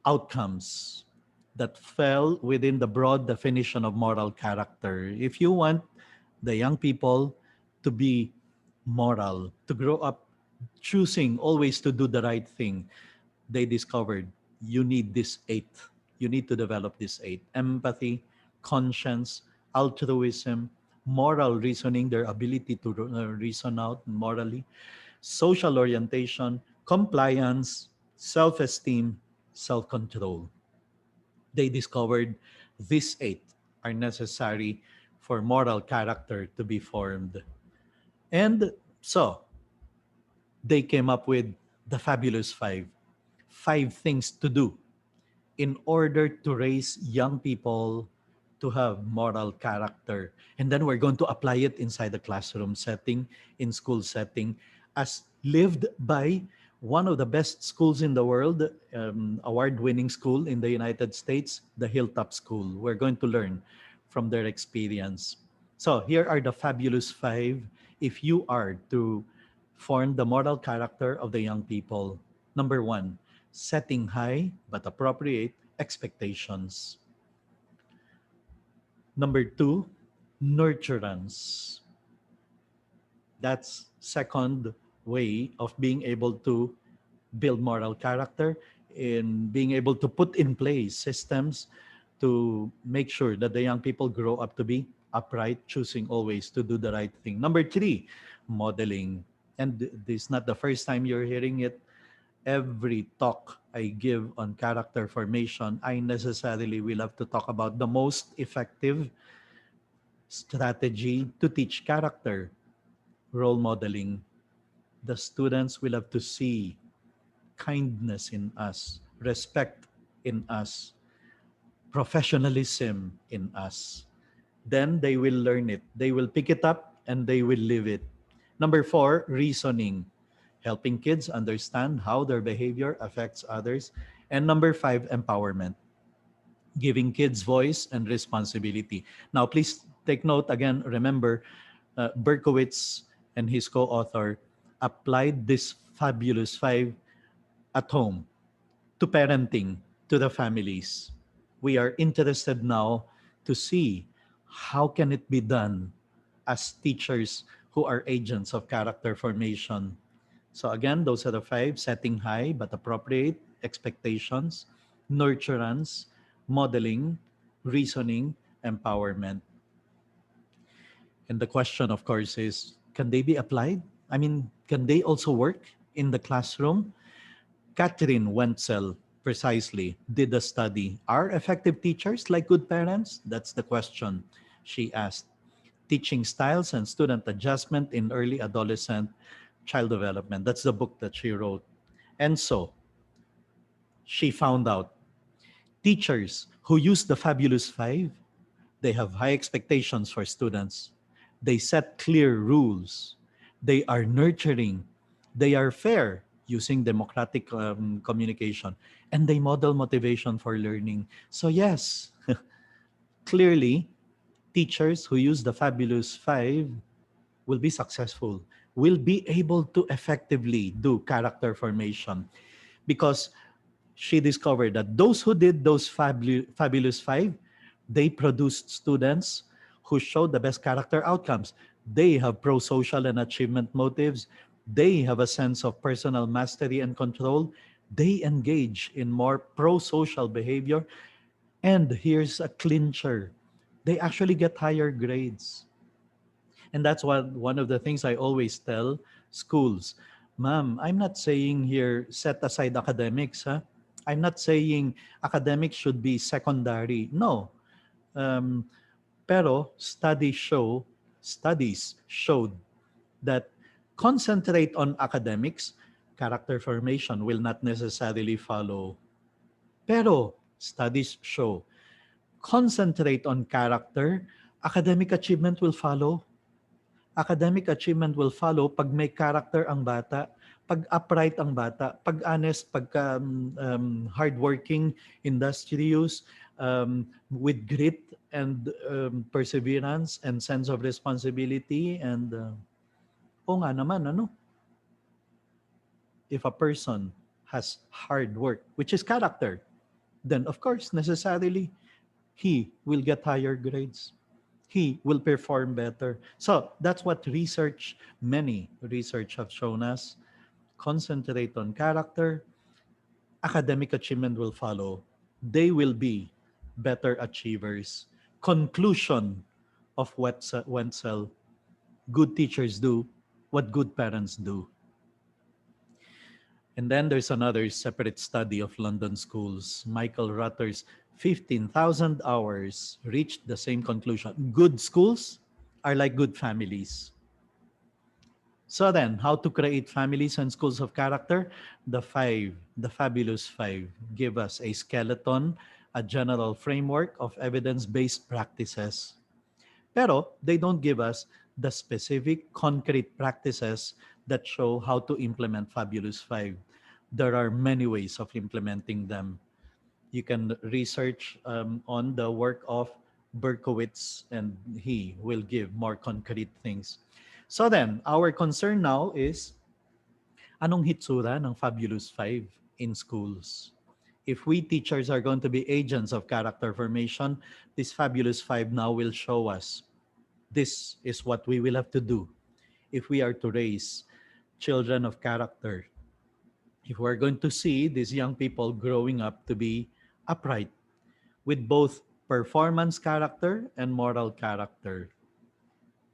outcomes. that fell within the broad definition of moral character. If you want the young people to be moral, to grow up choosing always to do the right thing, they discovered you need this eight. You need to develop this eight: empathy, conscience, altruism, moral reasoning, their ability to reason out morally, social orientation, compliance, self esteem, self control. They discovered these eight are necessary for moral character to be formed. And so they came up with the fabulous five: five things to do in order to raise young people to have moral character. And then we're going to apply it inside the classroom setting, in school setting, as lived by one of the best schools in the world, award-winning school in the United States, the Hilltop School. We're going to learn from their experience. So here are the fabulous five if you are to form the moral character of the young people. Number one, setting high but appropriate expectations. Number two, nurturance. That's second way of being able to build moral character, in being able to put in place systems to make sure that the young people grow up to be upright, choosing always to do the right thing. Number three, modeling. And this is not the first time you're hearing it. Every talk I give on character formation, I necessarily will have to talk about the most effective strategy to teach character: role modeling. The students will have to see kindness in us, respect in us, professionalism in us. Then they will learn it. They will pick it up and they will live it. Number four, reasoning, helping kids understand how their behavior affects others. And number five, empowerment, giving kids voice and responsibility. Now, please take note again, remember, Berkowitz and his co author applied this fabulous five at home to parenting, to the families. We are interested now to see how can it be done as teachers who are agents of character formation. So again, those are the five: setting high but appropriate expectations, nurturance, modeling, reasoning, empowerment. And the question, of course, is can they be applied? I mean, can they also work in the classroom? Catherine Wenzel precisely did a study. Are effective teachers like good parents? That's the question she asked. Teaching styles and student adjustment in early adolescent child development. That's the book that she wrote. And so she found out teachers who use the fabulous five, they have high expectations for students. They set clear rules. They are nurturing. They are fair, using democratic communication. And they model motivation for learning. So, yes, clearly, teachers who use the fabulous five will be successful, will be able to effectively do character formation, because she discovered that those who did those fabulous five, they produced students who showed the best character outcomes. They have pro-social and achievement motives. They have a sense of personal mastery and control. They engage in more pro-social behavior. And here's a clincher: they actually get higher grades. And that's what one of the things I always tell schools. Ma'am, I'm not saying here set aside academics. Huh? I'm not saying academics should be secondary. No. Um, pero studies showed that concentrate on academics, character formation will not necessarily follow. Pero studies show concentrate on character, academic achievement will follow. Academic achievement will follow pag may character ang bata, pag upright ang bata, pag honest, pag hardworking, industrious, with grit and perseverance and sense of responsibility. And o nga naman, ano? If a person has hard work, which is character, then of course, necessarily, he will get higher grades. He will perform better. So that's what many research have shown us. Concentrate on character, academic achievement will follow. They will be better achievers. Conclusion of Wenzel, good teachers do what good parents do. And then there's another separate study of London schools. Michael Rutter's 15,000 hours reached the same conclusion. Good schools are like good families. So then, how to create families and schools of character? The fabulous five, give us a skeleton, a general framework of evidence-based practices. Pero they don't give us the specific concrete practices that show how to implement Fabulous Five. There are many ways of implementing them. You can research on the work of Berkowitz, and he will give more concrete things. So then, our concern now is anong hitsura ng Fabulous Five in schools? If we teachers are going to be agents of character formation, this Fabulous Five now will show us this is what we will have to do if we are to raise children of character. If we're going to see these young people growing up to be upright with both performance character and moral character.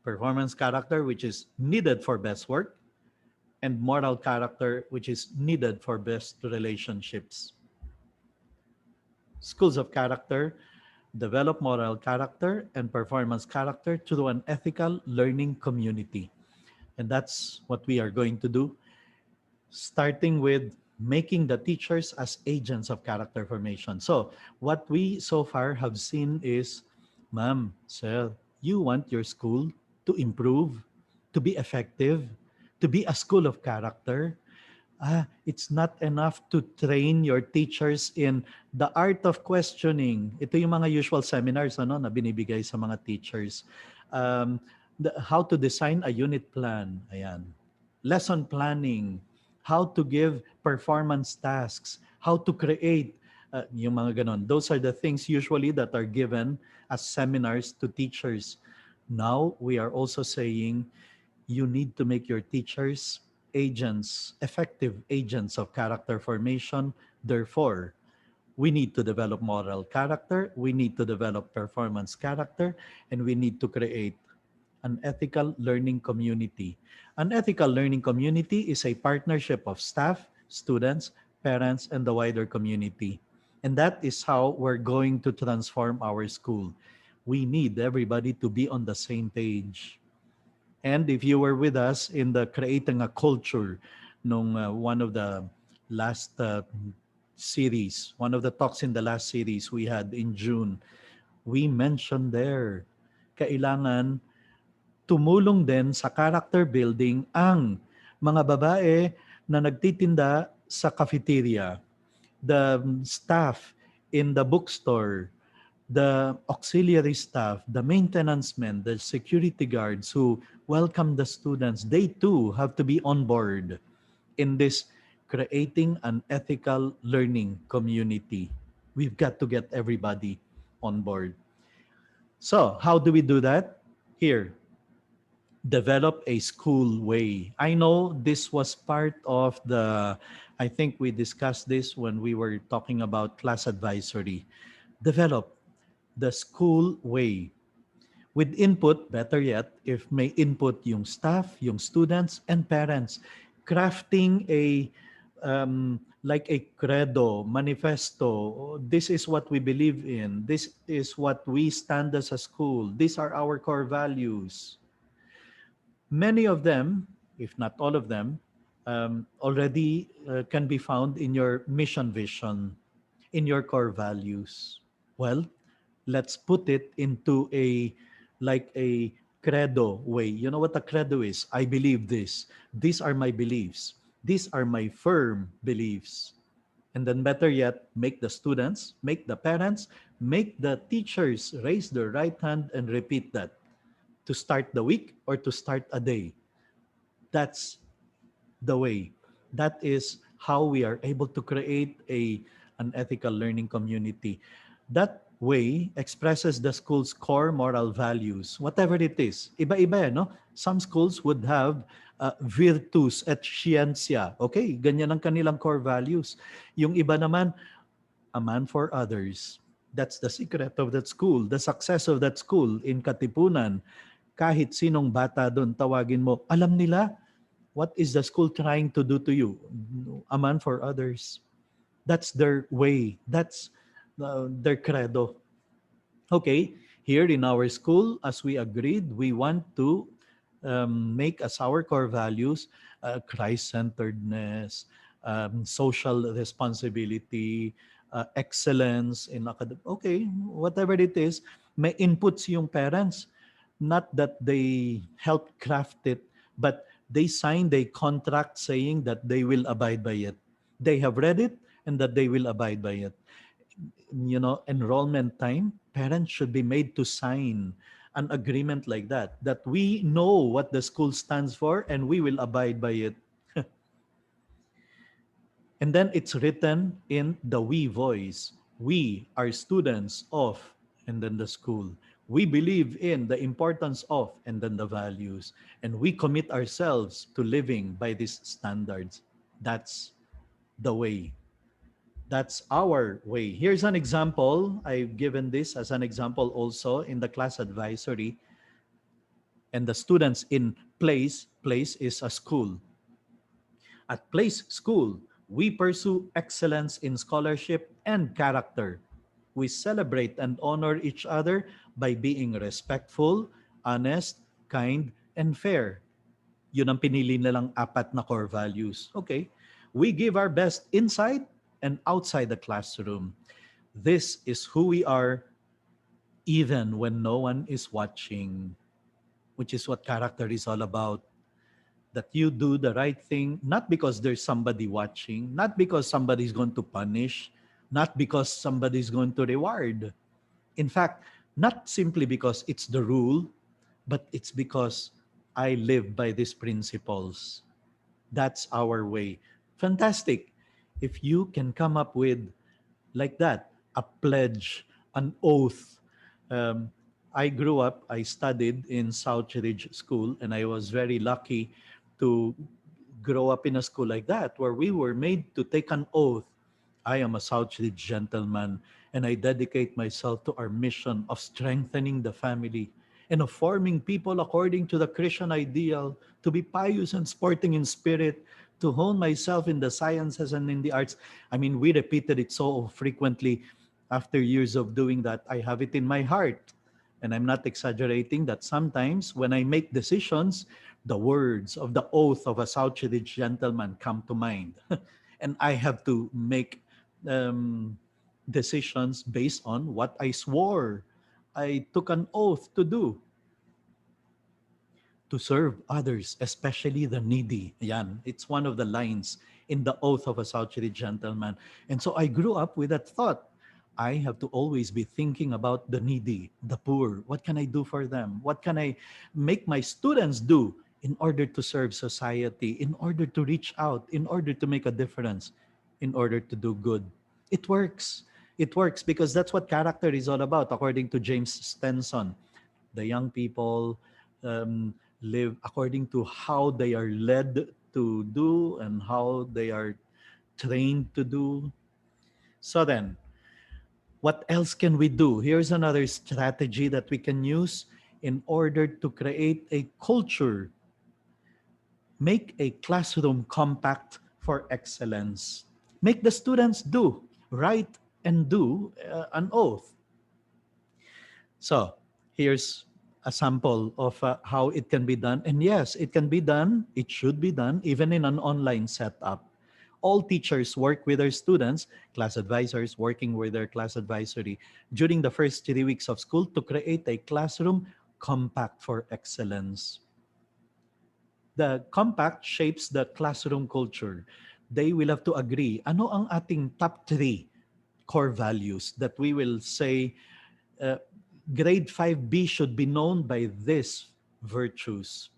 Performance character, which is needed for best work, and moral character, which is needed for best relationships. Schools of character develop moral character and performance character through an ethical learning community. And that's what we are going to do, starting with making the teachers as agents of character formation. So, what we so far have seen is, ma'am, sir, you want your school to improve, to be effective, to be a school of character. It's not enough to train your teachers in the art of questioning. Ito yung mga usual seminars na binibigay sa mga teachers. How to design a unit plan. Ayan. Lesson planning. How to give performance tasks. How to create. Yung mga ganon. Those are the things usually that are given as seminars to teachers. Now, we are also saying you need to make your teachers agents, effective agents of character formation. Therefore, we need to develop moral character, we need to develop performance character, and we need to create an ethical learning community. An ethical learning community is a partnership of staff, students, parents, and the wider community. And that is how we're going to transform our school. We need everybody to be on the same page. And if you were with us in the creating a culture nung one of the last series, one of the talks in the last series we had in June, we mentioned there, kailangan tumulong din sa character building ang mga babae na nagtitinda sa cafeteria, the staff in the bookstore, the auxiliary staff, the maintenance men, the security guards who welcome the students, they too have to be on board in this creating an ethical learning community. We've got to get everybody on board. So, how do we do that? Here, develop a school way. I know this was part of I think we discussed this when we were talking about class advisory. Develop the school way. With input, better yet, if may input yung staff, yung students, and parents, crafting like a credo, manifesto. This is what we believe in. This is what we stand as a school. These are our core values. Many of them, if not all of them, already can be found in your mission vision, in your core values. Well, let's put it into like a credo way. You know what a credo is? I believe this. These are my beliefs. These are my firm beliefs. And then better yet, make the students, make the parents, make the teachers raise their right hand and repeat that to start the week or to start a day. That's the way. That is how we are able to create a an ethical learning community. That way expresses the school's core moral values, whatever it is. Iba-iba yan, no? Some schools would have virtus et scientia. Okay, ganyan ang kanilang core values. Yung iba naman, a man for others. That's the secret of that school. The success of that school in Katipunan, kahit sinong bata doon, tawagin mo, alam nila what is the school trying to do to you. A man for others. That's their way. That's their credo. Okay, here in our school, as we agreed, we want to make as our core values Christ-centeredness, social responsibility, excellence in academic. Okay, whatever it is, may inputs yung parents. Not that they help craft it, but they signed a contract saying that they will abide by it. They have read it and that they will abide by it. Enrollment time, parents should be made to sign an agreement like that we know what the school stands for and we will abide by it. And then it's written in the we voice. We are students of, and then the school. We believe in the importance of, and then the values. And we commit ourselves to living by these standards. That's the way. That's our way. Here's an example. I've given this as an example also in the class advisory. And the students in place is a school. At Place School, we pursue excellence in scholarship and character. We celebrate and honor each other by being respectful, honest, kind, and fair. Yun ang pinili nilang apat na core values. Okay. We give our best inside and outside the classroom. This is who we are even when no one is watching, which is what character is all about. That you do the right thing, not because there's somebody watching, not because somebody's going to punish, not because somebody's going to reward. In fact, not simply because it's the rule, but it's because I live by these principles. That's our way. Fantastic. If you can come up with like that, a pledge, an oath. Um, I studied in Southridge School, and I was very lucky to grow up in a school like that, where we were made to take an oath. I am a Southridge gentleman, and I dedicate myself to our mission of strengthening the family and of forming people according to the Christian ideal, to be pious and sporting in spirit, to hone myself in the sciences and in the arts. I mean, we repeated it so frequently. After years of doing that, I have it in my heart. And I'm not exaggerating that sometimes when I make decisions, the words of the oath of a Southridge gentleman come to mind. And I have to make um, decisions based on what I swore. I took an oath to do, to serve others, especially the needy. Yan, it's one of the lines in the oath of a Southridge gentleman. And so I grew up with that thought. I have to always be thinking about the needy, the poor. What can I do for them? What can I make my students do in order to serve society, in order to reach out, in order to make a difference, in order to do good? It works. It works because that's what character is all about, according to James Stenson. The young people live according to how they are led to do and how they are trained to do. So then, what else can we do? Here's another strategy that we can use in order to create a culture. Make a classroom compact for excellence. Make the students do, write and do an oath. So here's a sample of how it can be done. And yes, it can be done. It should be done even in an online setup. All teachers work with their students, class advisors working with their class advisory during the first 3 weeks of school to create a classroom compact for excellence. The compact shapes the classroom culture. They will have to agree, ano ang ating top 3 core values that we will say uh, grade 5B should be known by this virtues.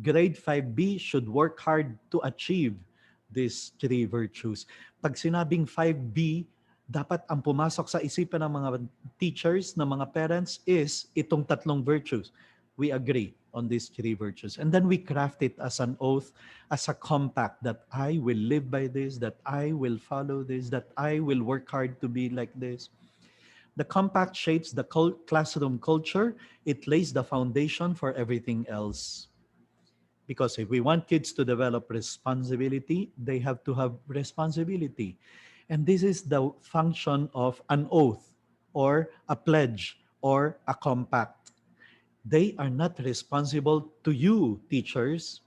Grade 5B should work hard to achieve these 3 virtues. Pag sinabing 5B, dapat ang pumasok sa isipan ng mga teachers, ng mga parents is itong tatlong virtues. We agree on these three virtues. And then we craft it as an oath, as a compact that I will live by this, that I will follow this, that I will work hard to be like this. The compact shapes the classroom culture. It lays the foundation for everything else. Because if we want kids to develop responsibility, they have to have responsibility. And this is the function of an oath or a pledge or a compact. They are not responsible to you, teachers.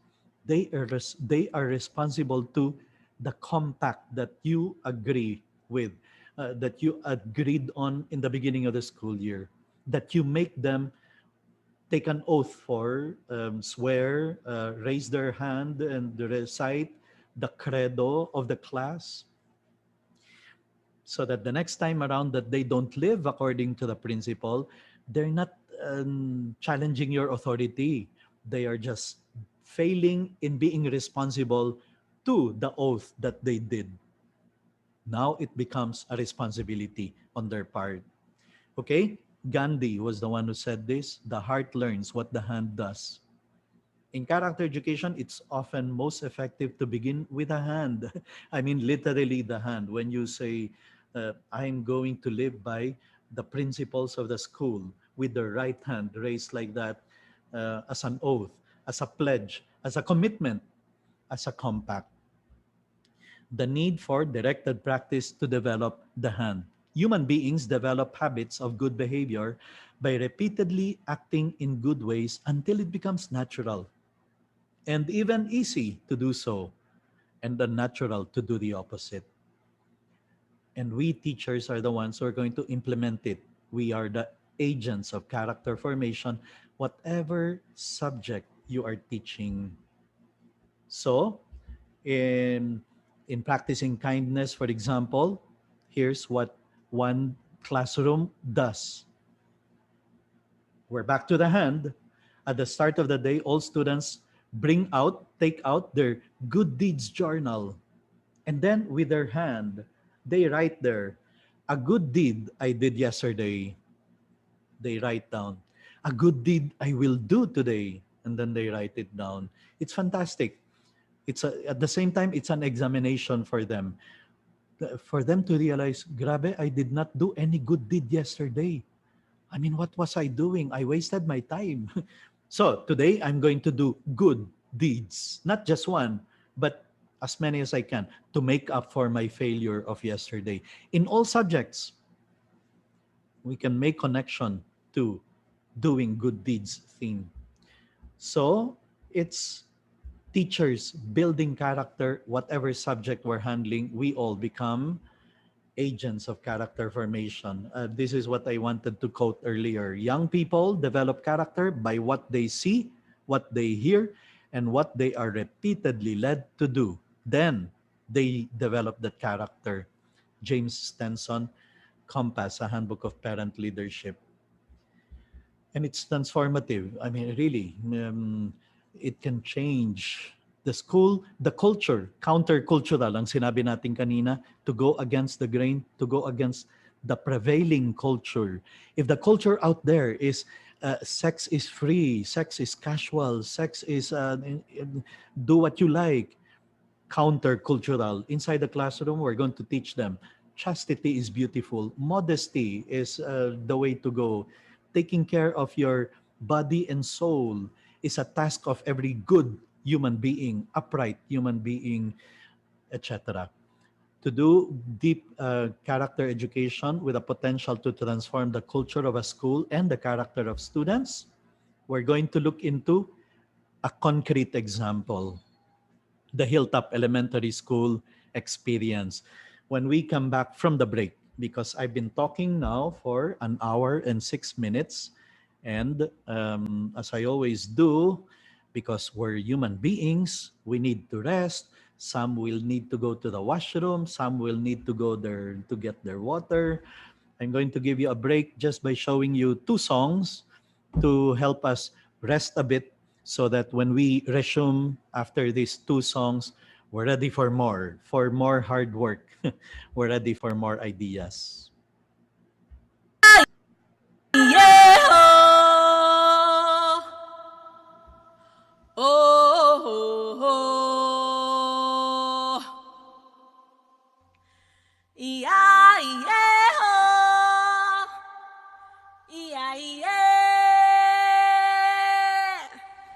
They are responsible to the compact that you agree with, that you agreed on in the beginning of the school year, that you make them take an oath for, swear, raise their hand and recite the credo of the class, so that the next time around that they don't live according to the principle, they're not challenging your authority. They are just failing in being responsible to the oath that they did. Now it becomes a responsibility on their part. Okay? Gandhi was the one who said this. The heart learns what the hand does. In character education, it's often most effective to begin with a hand. I mean, literally the hand. When you say, I'm going to live by the principles of the school with the right hand raised like that, as an oath, as a pledge, as a commitment, as a compact. The need for directed practice to develop the hand. Human beings develop habits of good behavior by repeatedly acting in good ways until it becomes natural and even easy to do so, and unnatural to do the opposite. And we teachers are the ones who are going to implement it. We are the agents of character formation, whatever subject you are teaching. So, in practicing kindness, for example, here's what one classroom does. We're back to the hand. At the start of the day, all students take out their good deeds journal. And then with their hand, they write there, a good deed I did yesterday. They write down, a good deed I will do today. And then they write it down. It's fantastic. At the same time, it's an examination for them. For them to realize, grabe, I did not do any good deed yesterday. I mean, what was I doing? I wasted my time. So today I'm going to do good deeds, not just one, but as many as I can to make up for my failure of yesterday. In all subjects, we can make connection to doing good deeds theme. So it's teachers building character, whatever subject we're handling, we all become agents of character formation. This is what I wanted to quote earlier. Young people develop character by what they see, what they hear, and what they are repeatedly led to do. Then they develop that character. James Stenson, Compass, a handbook of parent leadership. And it's transformative. I mean, really, it can change the school, the culture, countercultural ang sinabi natin kanina, to go against the grain, to go against the prevailing culture. If the culture out there is sex is free, sex is casual, sex is do what you like, countercultural. Inside the classroom, we're going to teach them chastity is beautiful, modesty is the way to go. Taking care of your body and soul is a task of every good human being, upright human being, etc. To do deep character education with a potential to transform the culture of a school and the character of students, we're going to look into a concrete example, the Hilltop Elementary School experience. When we come back from the break, because I've been talking now for an hour and 6 minutes, and as I always do, because we're human beings, we need to rest. Some will need to go to the washroom. Some will need to go there to get their water. I'm going to give you a break just by showing you two songs to help us rest a bit, so that when we resume after these two songs, We're ready for more hard work. We're ready for more ideas. Yeah. Oh, oh, oh. Yeah, yeah. Yeah, yeah.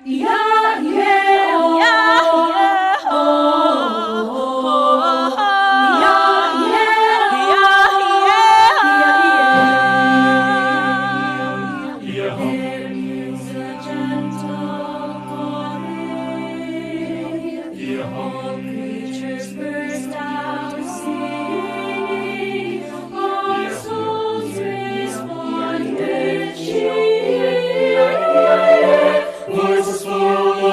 Yeah, yeah. Yeah, yeah. There is a gentle calling. All creatures burst out singing. Our souls respond with cheer. Voices full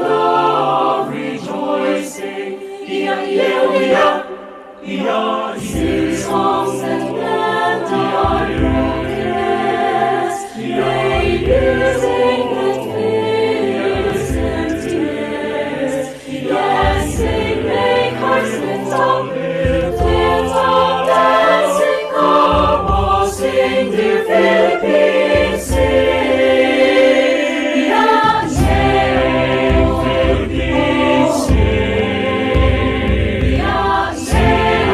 of rejoicing. Sing songs that blend our brokenness. Play music that fills emptiness. Yes, sing, make hearts lift up, dancing, come, all sing, dear Philippines, sing. Yeah, sing, Philippines, sing. Yeah, sing,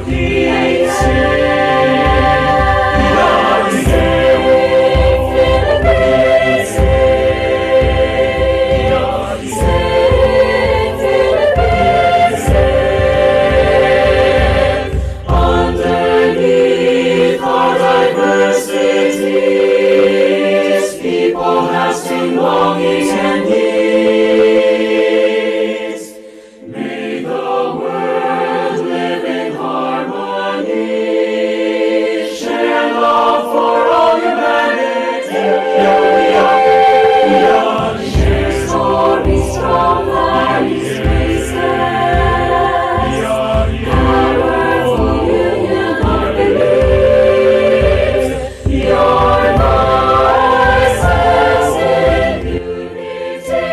Philippines, sing. Yeah, sing, Philippines, sing. Yeah, sing, Philippines, sing. Underneath our diversities, people have same longings and needs. May the world live in harmony, share love for all humanity. Share stories from various places. Powerful union of beliefs. Your voices in unity.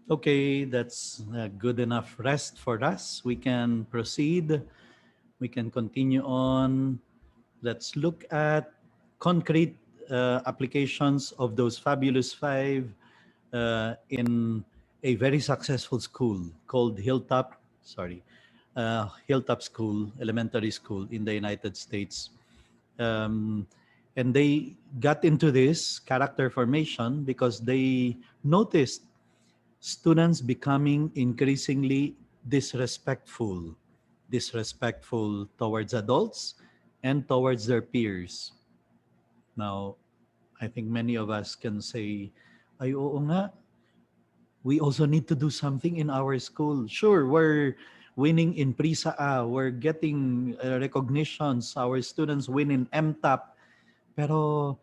Okay, that's good enough rest for us. We can proceed. We can continue on. Let's look at concrete applications of those fabulous five in a very successful school called Hilltop School, elementary school in the United States. Um, and they got into this character formation because they noticed students becoming increasingly disrespectful, disrespectful towards adults and towards their peers. Now, I think many of us can say, ay oo nga, we also need to do something in our school. Sure, we're winning in PRISA-A, we're getting recognitions, our students win in MTAP, pero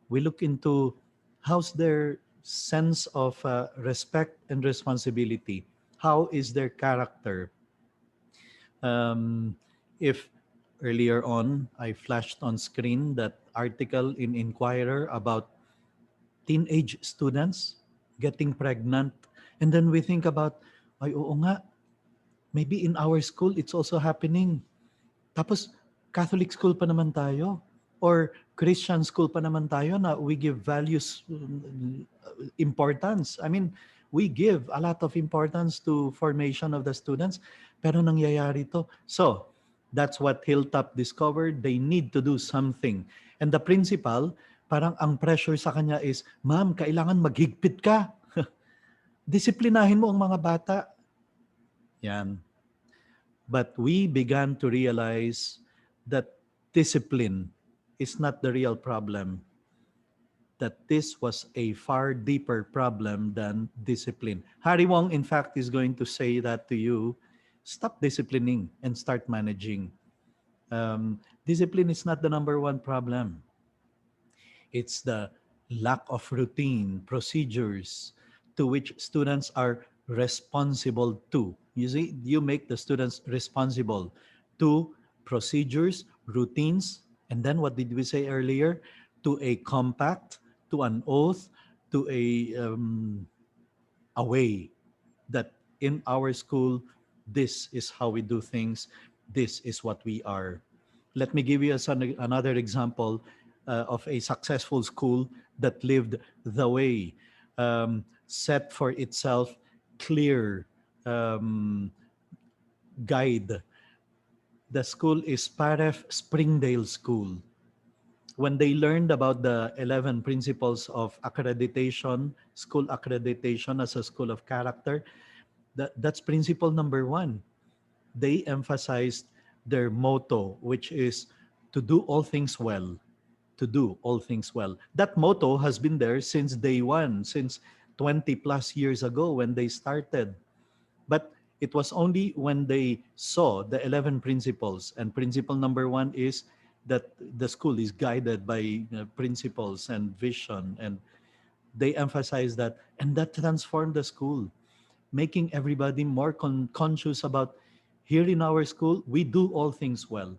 we look into how's their sense of respect and responsibility. How is their character? Um, if earlier on I flashed on screen that article in Inquirer about teenage students getting pregnant, and then we think about, ay oo nga, maybe in our school it's also happening. Tapos, Catholic school pa naman tayo. Or Christian school pa naman tayo na we give values importance. I mean, we give a lot of importance to formation of the students. Pero nangyayari to. So, that's what Hilltop discovered. They need to do something. And the principal, parang ang pressure sa kanya is, ma'am, kailangan maghigpit ka. Disiplinahin mo ang mga bata. Yan. But we began to realize that discipline is not the real problem, that this was a far deeper problem than discipline. Harry Wong, in fact, is going to say that to you. Stop disciplining and start managing. Discipline is not the number one problem. It's the lack of routine, procedures to which students are responsible to. You see, you make the students responsible to procedures, routines, and then what did we say earlier? To a compact, to an oath, to a way that in our school, this is how we do things, this is what we are. Let me give you another example of a successful school that lived the way, set for itself clear guide. The school is Paref Springdale School. When they learned about the 11 principles of accreditation, school accreditation as a school of character, that's principle number one. They emphasized their motto, which is to do all things well. To do all things well. That motto has been there since day one, since 20 plus years ago when they started. But it was only when they saw the 11 principles, and principle number one is that the school is guided by principles and vision, and they emphasize that, and that transformed the school, making everybody more conscious about, here in our school, we do all things well.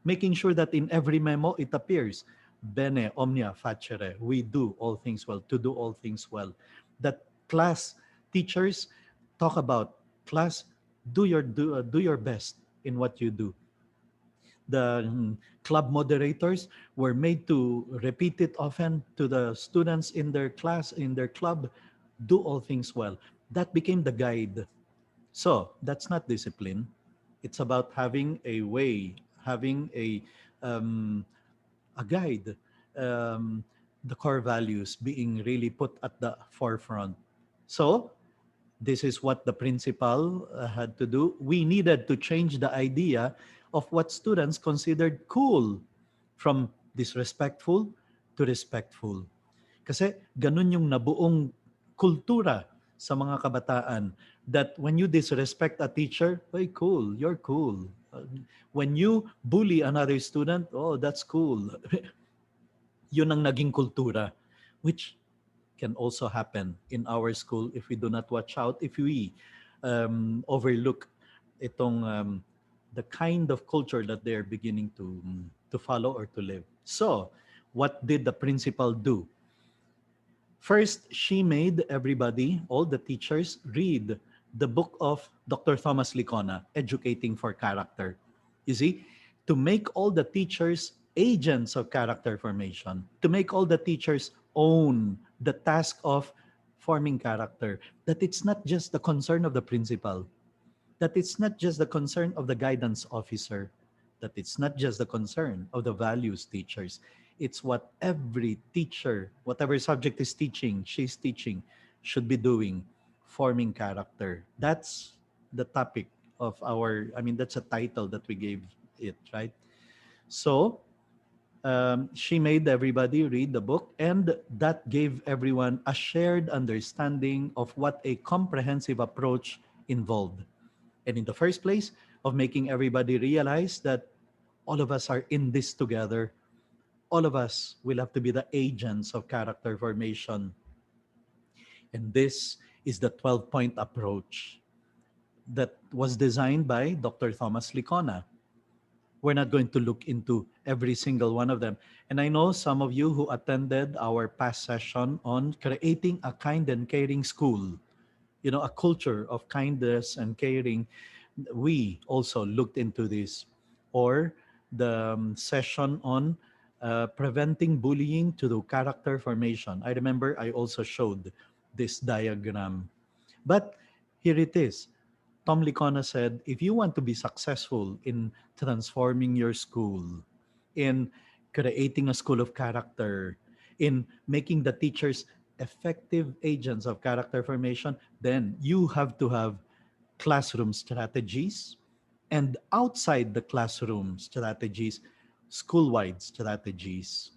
Making sure that in every memo it appears, bene omnia facere, we do all things well, to do all things well. That class teachers talk about, class, do your best in what you do. The club moderators were made to repeat it often to the students in their class, in their club, do all things well. That became the guide. So that's not discipline. It's about having a way, having a guide, um, the core values being really put at the forefront. So this is what the principal had to do. We needed to change the idea of what students considered cool, from disrespectful to respectful. Kasi ganun yung nabuong kultura sa mga kabataan, that when you disrespect a teacher, hey, cool, you're cool. When you bully another student, oh, that's cool. Yun ang naging kultura, which can also happen in our school if we do not watch out, if we overlook itong the kind of culture that they're beginning to follow or to live. So, what did the principal do? First, she made everybody, all the teachers, read the book of Dr. Thomas Licona, Educating for Character. You see, to make all the teachers agents of character formation, to make all the teachers own the task of forming character, that it's not just the concern of the principal, that it's not just the concern of the guidance officer, that it's not just the concern of the values teachers. It's what every teacher, whatever subject is teaching, she's teaching, should be doing, forming character. That's the topic of our, I mean, that's a title that we gave it, right? So she made everybody read the book, and that gave everyone a shared understanding of what a comprehensive approach involved. And in the first place, of making everybody realize that all of us are in this together. All of us will have to be the agents of character formation. And this is the 12-point approach that was designed by Dr. Thomas Licona. We're not going to look into every single one of them. And I know some of you who attended our past session on creating a kind and caring school, you know, a culture of kindness and caring, we also looked into this. Or the session on preventing bullying to do character formation. I remember I also showed this diagram. But here it is. Tom Licona said, if you want to be successful in transforming your school, in creating a school of character, in making the teachers effective agents of character formation, then you have to have classroom strategies, and outside the classroom strategies, school-wide strategies.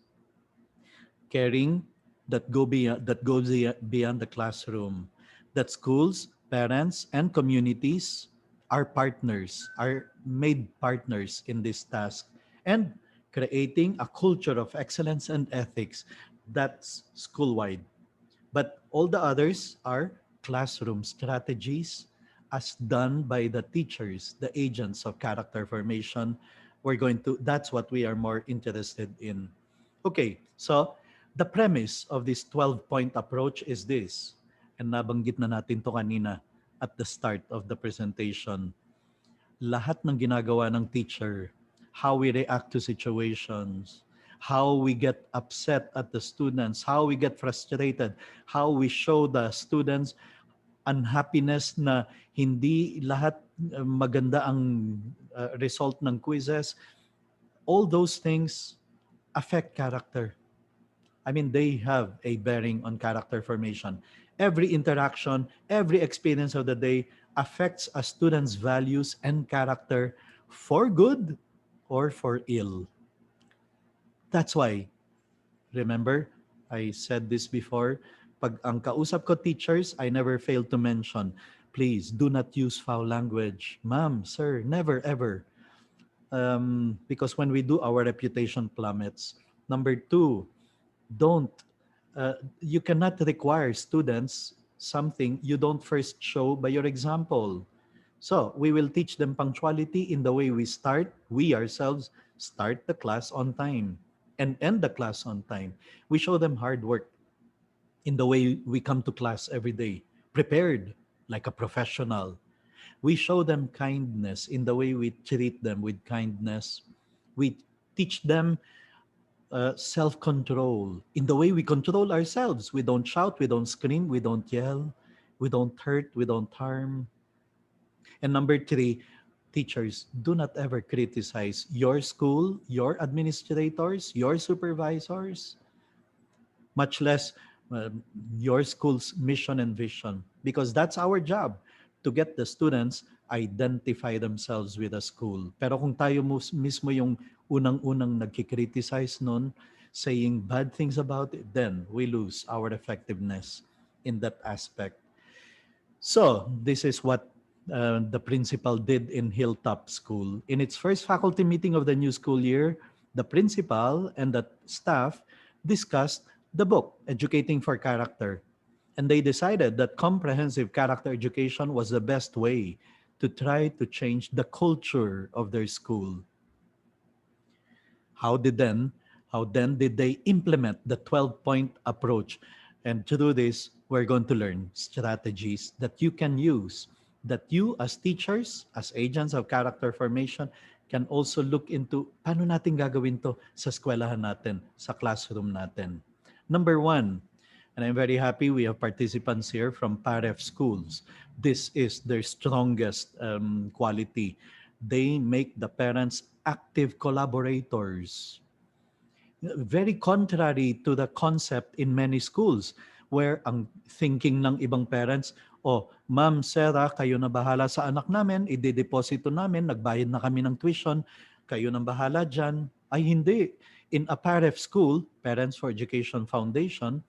Caring that goes beyond the classroom, that schools, parents, and communities are partners, are made partners in this task, and creating a culture of excellence and ethics that's school-wide. But all the others are classroom strategies as done by the teachers, the agents of character formation. That's what we are more interested in. Okay, so the premise of this 12-point approach is this, and nabanggit na natin to kanina at the start of the presentation. Lahat ng ginagawa ng teacher, how we react to situations, how we get upset at the students, how we get frustrated, how we show the students unhappiness na hindi lahat maganda ang result ng quizzes. All those things affect character. I mean, they have a bearing on character formation. Every interaction, every experience of the day affects a student's values and character for good or for ill. That's why, remember, I said this before, pag ang kausap ko teachers, I never fail to mention, please do not use foul language. Ma'am, sir, never ever. Because when we do, our reputation plummets. Number two, don't you cannot require students something you don't first show by your example. So we will teach them punctuality in the way we ourselves start the class on time and end the class on time. We show them hard work in the way we come to class every day, prepared like a professional. We show them kindness in the way we treat them with kindness. We teach them self-control in the way we control ourselves. We don't shout, we don't scream, we don't yell, we don't hurt, we don't harm. And number three, teachers, do not ever criticize your school, your administrators, your supervisors, much less your school's mission and vision, because that's our job, to get the students identify themselves with the school. Pero kung tayo mismo yung unang-unang nagkikriticize nun, saying bad things about it, then we lose our effectiveness in that aspect. So this is what the principal did in Hilltop School. In its first faculty meeting of the new school year, the principal and the staff discussed the book, Educating for Character. And they decided that comprehensive character education was the best way to try to change the culture of their school. How then did they implement the 12-point approach? And to do this, we're going to learn strategies that you can use, that you as teachers, as agents of character formation, can also look into paano natin gagawin to sa eskwelahan natin, sa classroom natin. Number one, and I'm very happy we have participants here from PAREF schools. This is their strongest quality. They make the parents active collaborators, very contrary to the concept in many schools where ang thinking ng ibang parents, oh, Ma'am Sarah, kayo na bahala sa anak namin, ide-deposito namin, nagbayad na kami ng tuition, kayo nang bahala dyan. Ay hindi. In a PAREF school, Parents for Education Foundation,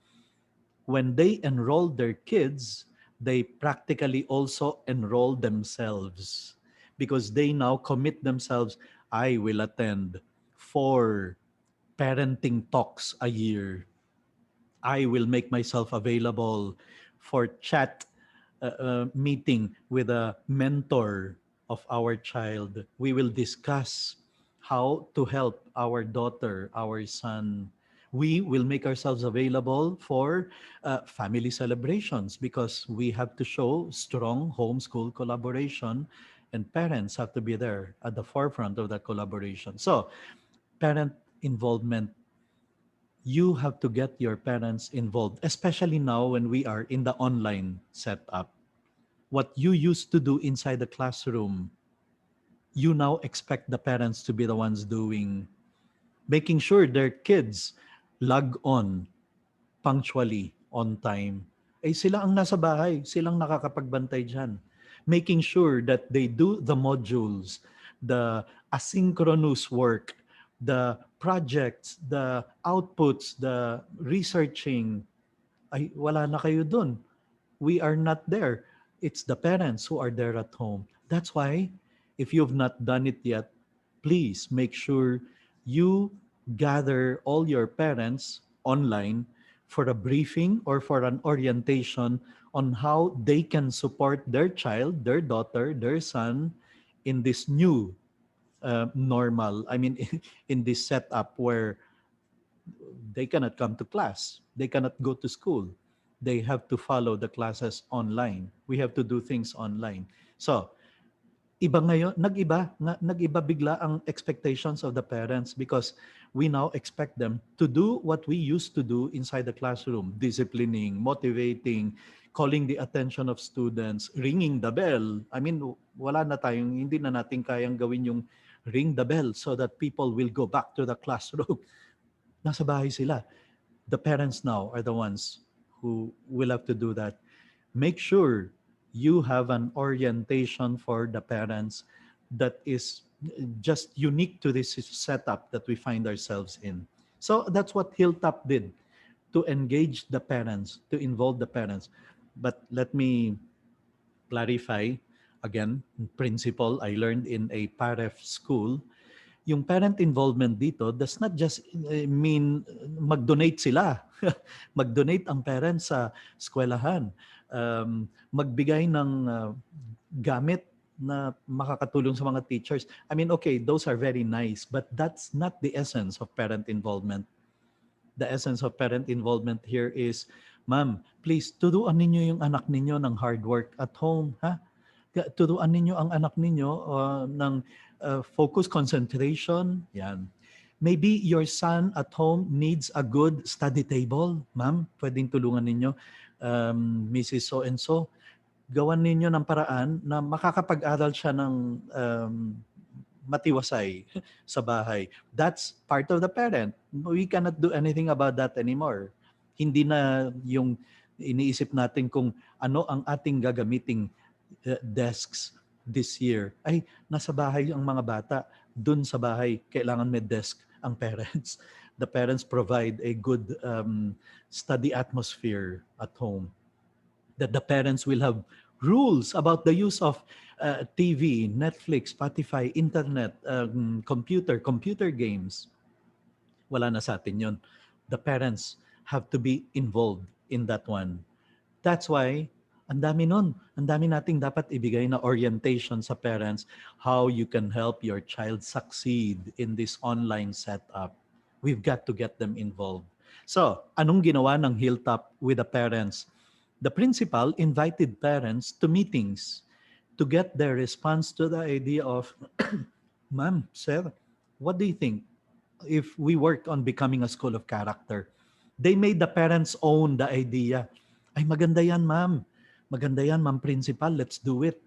when they enroll their kids, they practically also enroll themselves because they now commit themselves, I will attend 4 parenting talks a year. I will make myself available for chat meeting with a mentor of our child. We will discuss how to help our daughter, our son. We will make ourselves available for family celebrations because we have to show strong homeschool collaboration, and parents have to be there at the forefront of that collaboration. So, parent involvement, you have to get your parents involved, especially now when we are in the online setup. What you used to do inside the classroom, you now expect the parents to be the ones doing, making sure their kids log on punctually, on time. Eh sila ang nasa bahay, silang nakakapagbantay dyan. Making sure that they do the modules, the asynchronous work, the projects, the outputs, the researching. Ay, wala na kayo dun. We are not there. It's the parents who are there at home. That's why, if you've not done it yet, please make sure you gather all your parents online for a briefing or for an orientation on how they can support their child, their daughter, their son in this new normal. I mean, in this setup where they cannot come to class, they cannot go to school, they have to follow the classes online. We have to do things online. So, iba ngayon, nag-iba bigla ang expectations of the parents because we now expect them to do what we used to do inside the classroom, disciplining, motivating, calling the attention of students, ringing the bell. I mean, wala na tayong, hindi na natin kayang gawin yung ring the bell so that people will go back to the classroom. Nasa bahay sila. The parents now are the ones who will have to do that. Make sure you have an orientation for the parents that is just unique to this setup that we find ourselves in. So that's what Hilltop did, to engage the parents, to involve the parents. But let me clarify again, principle I learned in a PAREF school. Yung parent involvement dito does not just mean mag-donate sila. Mag-donate ang parents sa eskwelahan. Magbigay ng gamit na makakatulong sa mga teachers. I mean, okay, those are very nice, but that's not the essence of parent involvement. The essence of parent involvement here is, ma'am, please, turuan ninyo yung anak ninyo ng hard work at home. Ha? Turuan ninyo ang anak ninyo ng focus, concentration. Yan. Maybe your son at home needs a good study table. Ma'am, pwedeng tulungan ninyo, Mrs. So-and-so. Gawan ninyo ng paraan na makakapag-aral siya ng matiwasay sa bahay. That's part of the parent. We cannot do anything about that anymore. Hindi na yung iniisip natin kung ano ang ating gagamiting desks this year. Ay, nasa bahay ang mga bata. Dun sa bahay, kailangan may desk ang parents. The parents provide a good study atmosphere at home. That the parents will have rules about the use of TV, Netflix, Spotify, internet, computer games. Wala na sa atin yun. The parents have to be involved in that one. That's why, ang dami nun. Ang dami nating dapat ibigay na orientation sa parents, how you can help your child succeed in this online setup. We've got to get them involved. So, anong ginawa ng Hilltop with the parents? The principal invited parents to meetings to get their response to the idea of, Ma'am, sir, what do you think if we work on becoming a school of character? They made the parents own the idea. Ay, maganda yan, ma'am. Maganda yan, ma'am principal. Let's do it.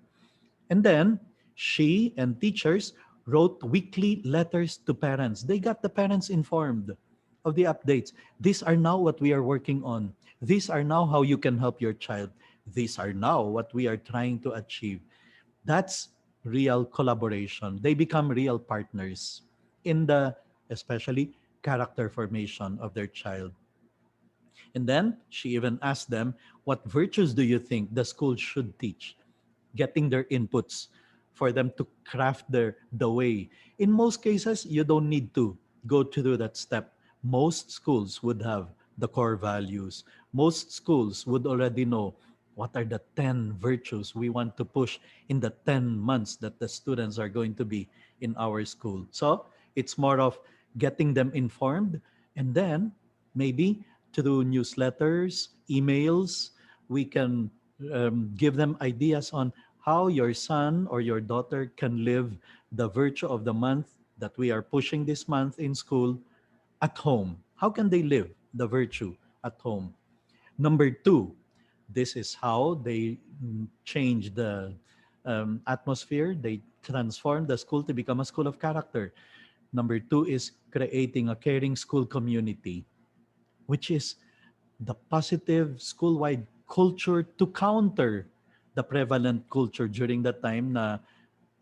And then she and teachers wrote weekly letters to parents. They got the parents informed of the updates. These are now what we are working on. These are now how you can help your child. These are now what we are trying to achieve. That's real collaboration. They become real partners in the, especially, character formation of their child. And then she even asked them, what virtues do you think the school should teach? Getting their inputs for them to craft the way. In most cases, you don't need to go through that step. Most schools would have the core values. Most schools would already know what are the 10 virtues we want to push in the 10 months that the students are going to be in our school. So it's more of getting them informed, and then maybe through newsletters, emails, we can give them ideas on how your son or your daughter can live the virtue of the month that we are pushing this month in school at home. How can they live the virtue at home? Number two, this is how they change the atmosphere. They transform the school to become a school of character. Number two is creating a caring school community, which is the positive school-wide culture to counter the prevalent culture during that time na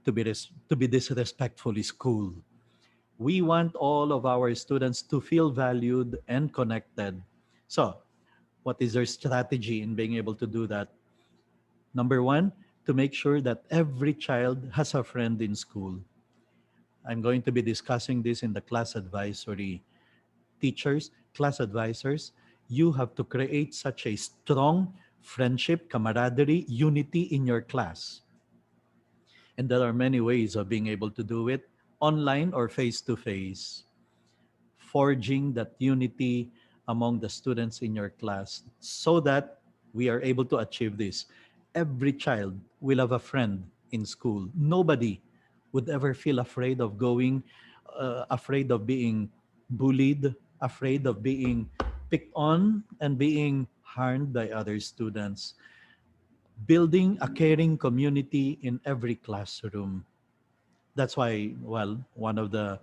to be disrespectfully school. We want all of our students to feel valued and connected. So, what is their strategy in being able to do that? Number one, to make sure that every child has a friend in school. I'm going to be discussing this in the class advisory. Teachers, class advisors, you have to create such a strong friendship, camaraderie, unity in your class. And there are many ways of being able to do it, online or face to face. Forging that unity among the students in your class so that we are able to achieve this. Every child will have a friend in school. Nobody would ever feel afraid of going, afraid of being bullied, afraid of being picked on and being harmed by other students. Building a caring community in every classroom. That's why, well, one of the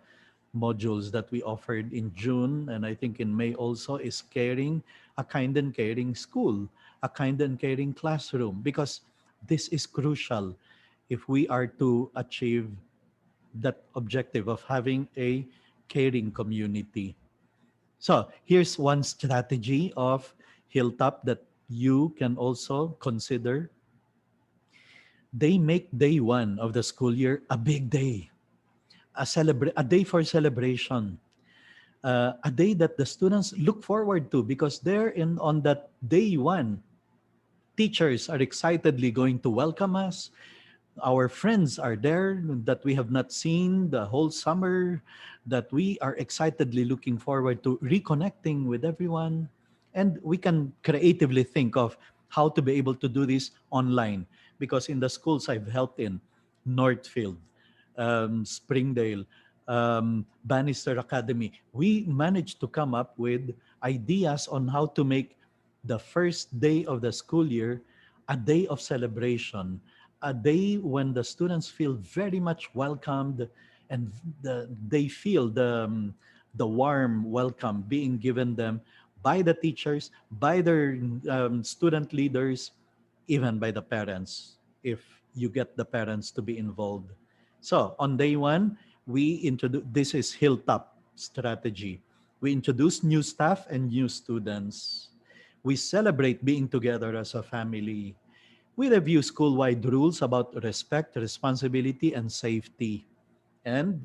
modules that we offered in June and I think in May also is caring, a kind and caring school, a kind and caring classroom, because this is crucial if we are to achieve that objective of having a caring community. So here's one strategy of Hilltop that you can also consider. They make day one of the school year a big day, a day for celebration, a day that the students look forward to because they're in on that day one. Teachers are excitedly going to welcome us. Our friends are there that we have not seen the whole summer, that we are excitedly looking forward to reconnecting with everyone. And we can creatively think of how to be able to do this online because in the schools I've helped in, Northfield, Springdale, Bannister Academy, we managed to come up with ideas on how to make the first day of the school year a day of celebration, a day when the students feel very much welcomed and they feel the warm welcome being given them by the teachers, by their student leaders, even by the parents, if you get the parents to be involved. So on day one, we introduce, this is Hilltop strategy. We introduce new staff and new students. We celebrate being together as a family. We review school-wide rules about respect, responsibility, and safety. And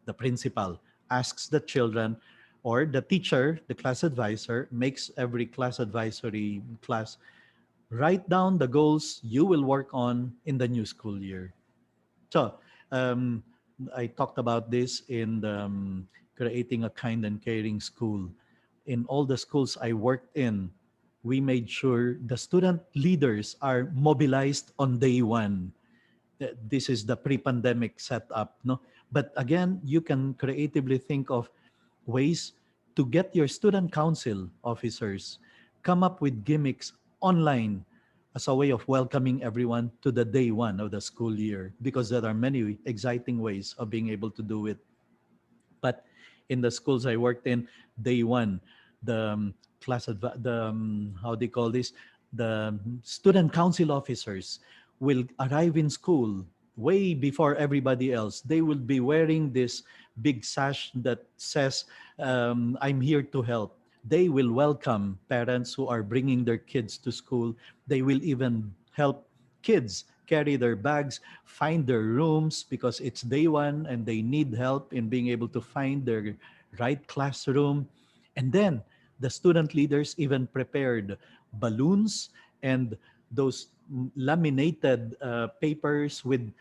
the principal asks the children or the teacher, the class advisor, makes every class advisory class write down the goals you will work on in the new school year. So, um, I talked about this in the, creating a kind and caring school. in all the schools I worked in, we made sure the student leaders are mobilized on day one. This is the pre-pandemic setup, no? But again, you can creatively think of ways to get your student council officers come up with gimmicks online as a way of welcoming everyone to the day one of the school year, because there are many exciting ways of being able to do it. But in the schools I worked in, day one, the how do you call this? The student council officers will arrive in school way before everybody else. They will be wearing this big sash that says, I'm here to help. They will welcome parents who are bringing their kids to school. They will even help kids carry their bags, find their rooms because it's day one and they need help in being able to find their right classroom. And then the student leaders even prepared balloons and those laminated papers with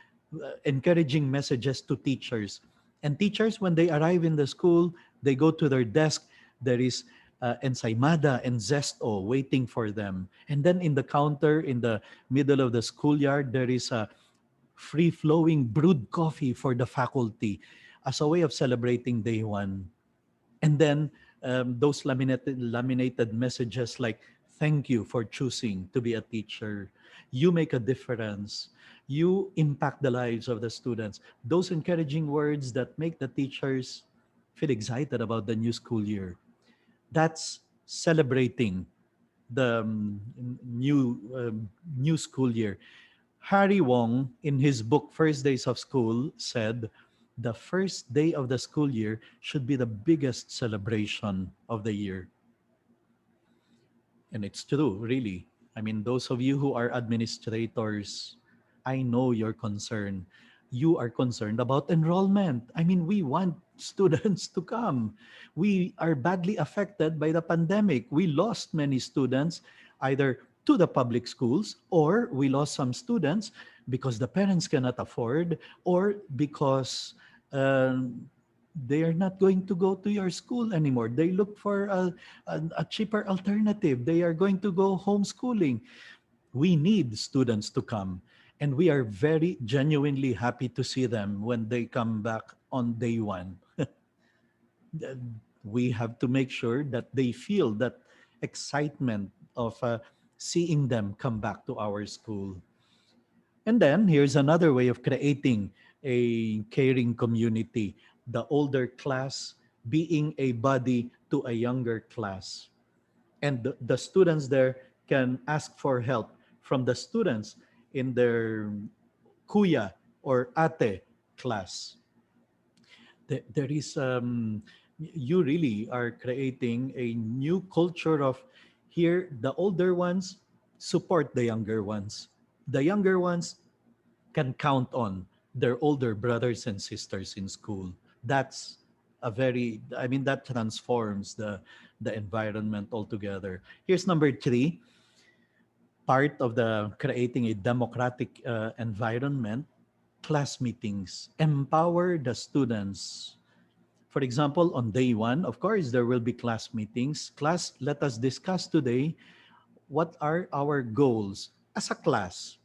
encouraging messages to teachers. And teachers, when they arrive in the school, they go to their desk. There is ensaymada and zesto waiting for them. And then in the counter, in the middle of the schoolyard, there is a free-flowing brewed coffee for the faculty as a way of celebrating day one. And then those laminated messages like, thank you for choosing to be a teacher. You make a difference. You impact the lives of the students. Those encouraging words that make the teachers feel excited about the new school year. That's celebrating the new school year. Harry Wong, in his book First Days of School, said the first day of the school year should be the biggest celebration of the year. And it's true, really. I mean, those of you who are administrators, I know your concern. You are concerned about enrollment. I mean, we want students to come. We are badly affected by the pandemic. We lost many students either to the public schools, or we lost some students because the parents cannot afford, or because they are not going to go to your school anymore. They look for a cheaper alternative. They are going to go homeschooling. We need students to come. And we are very genuinely happy to see them when they come back on day one. We have to make sure that they feel that excitement of seeing them come back to our school. And then here's another way of creating a caring community, the older class being a buddy to a younger class. And the students there can ask for help from the students in their kuya or ate class. There is you really are creating a new culture of, here the older ones support the younger ones, the younger ones can count on their older brothers and sisters in school. That's a very, I mean, that transforms the environment altogether. Here's number 3, part of the creating a democratic environment: class meetings. Empower the students. For example, on day one, of course, there will be class meetings. Class, let us discuss today what are our goals as a class.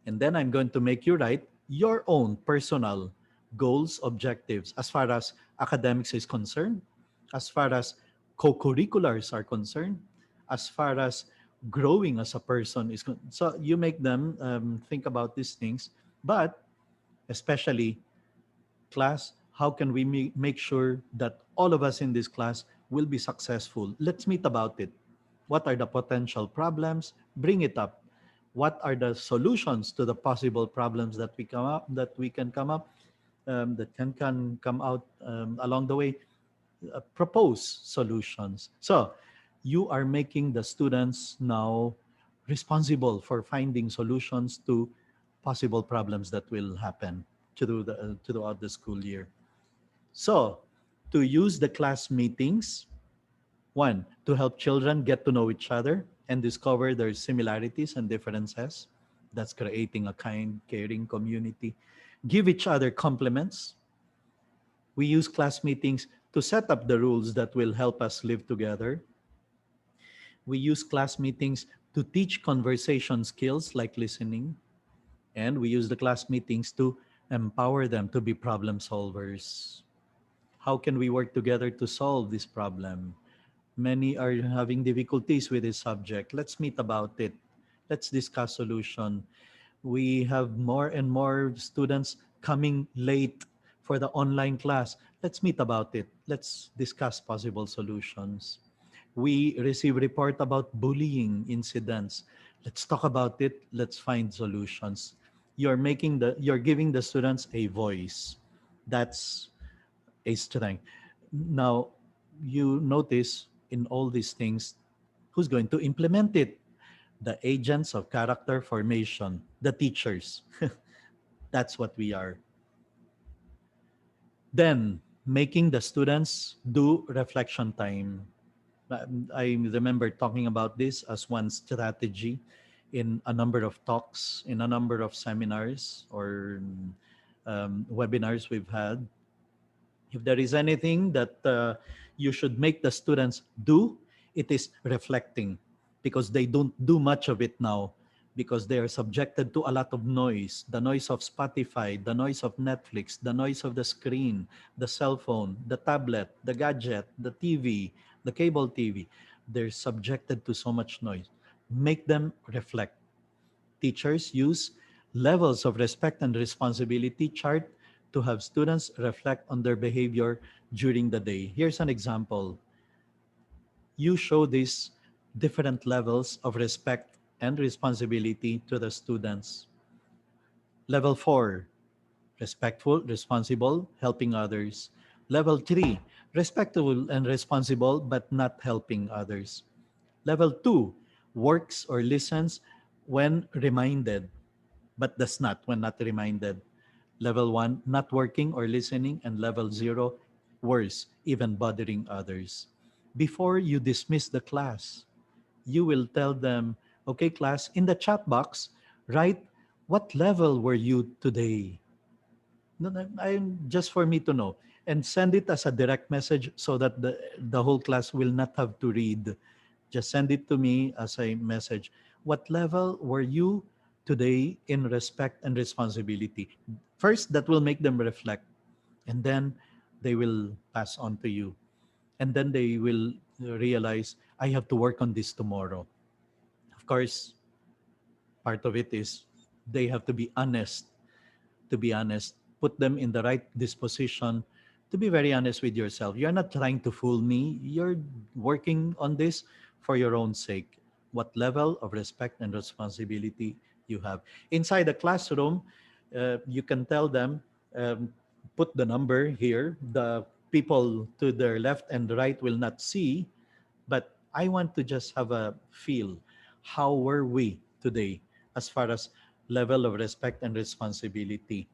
And then I'm going to make you write your own personal goals, objectives, as far as academics is concerned, as far as co-curriculars are concerned, as far as growing as a person is concerned. So you make them think about these things. But especially, class, how can we make sure that all of us in this class will be successful? Let's meet about it. What are the potential problems? Bring it up. What are the solutions to the possible problems that we can come up, that can come out along the way? Propose solutions. So you are making the students now responsible for finding solutions to possible problems that will happen throughout the school year. So, to use the class meetings, one, to help children get to know each other and discover their similarities and differences. That's creating a kind, caring community. Give each other compliments. We use class meetings to set up the rules that will help us live together. We use class meetings to teach conversation skills like listening, and we use the class meetings to empower them to be problem solvers. How can we work together to solve this problem? Many are having difficulties with this subject. Let's meet about it. Let's discuss solution. We have more and more students coming late for the online class. Let's meet about it. Let's discuss possible solutions. We receive report about bullying incidents. Let's talk about it. Let's find solutions. You're giving the students a voice. That's a strength. Now, you notice in all these things, who's going to implement it? The agents of character formation, the teachers. That's what we are. Then, making the students do reflection time. I remember talking about this as one strategy in a number of talks, in a number of seminars or webinars we've had. If there is anything that you should make the students do, it is reflecting, because they don't do much of it now, because they are subjected to a lot of noise, the noise of Spotify, the noise of Netflix, the noise of the screen, the cell phone, the tablet, the gadget, the TV, the cable TV. They're subjected to so much noise. Make them reflect. Teachers use levels of respect and responsibility chart to have students reflect on their behavior during the day. Here's an example. You show these different levels of respect and responsibility to the students. Level 4, respectful, responsible, helping others. Level 3, respectful and responsible but not helping others. Level 2, works or listens when reminded but does not when not reminded. Level 1, not working or listening. And level 0, worse, even bothering others. Before you dismiss the class, you will tell them, okay, class, in the chat box, write what level were you today? No, no, just for me to know. And send it as a direct message so that the whole class will not have to read. Just send it to me as a message. What level were you today in respect and responsibility? First, that will make them reflect, and then they will pass on to you. And then they will realize, I have to work on this tomorrow. Of course, part of it is they have to be honest. To be honest, put them in the right disposition to be very honest with yourself. You're not trying to fool me. You're working on this for your own sake. What level of respect and responsibility you have. Inside the classroom, you can tell them, put the number here. The people to their left and right will not see, but I want to just have a feel. How were we today as far as level of respect and responsibility?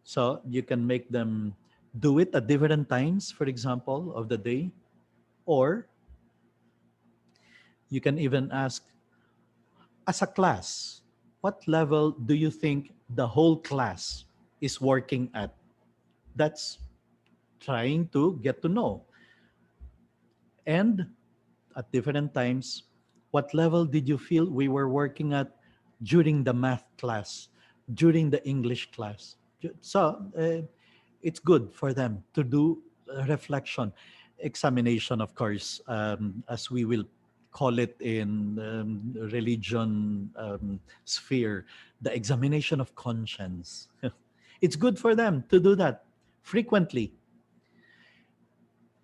So you can make them do it at different times, for example, of the day. Or you can even ask, as a class, what level do you think the whole class is working at? That's trying to get to know. And at different times, what level did you feel we were working at during the math class, during the English class? So it's good for them to do reflection, examination, of course, as we will call it in religion sphere, the examination of conscience. It's good for them to do that frequently.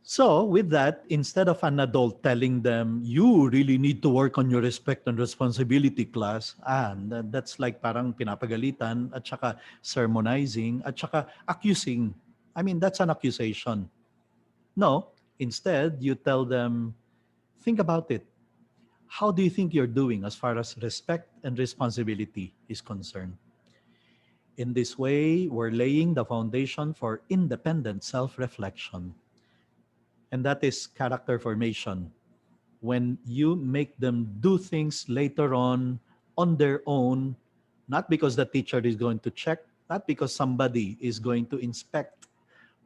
So, with that, instead of an adult telling them, you really need to work on your respect and responsibility class, that's like parang pinapagalitan, at saka sermonizing, at saka accusing. I mean, that's an accusation. No, instead, you tell them, think about it. How do you think you're doing as far as respect and responsibility is concerned? In this way, we're laying the foundation for independent self reflection. And that is character formation. When you make them do things later on their own, not because the teacher is going to check, not because somebody is going to inspect,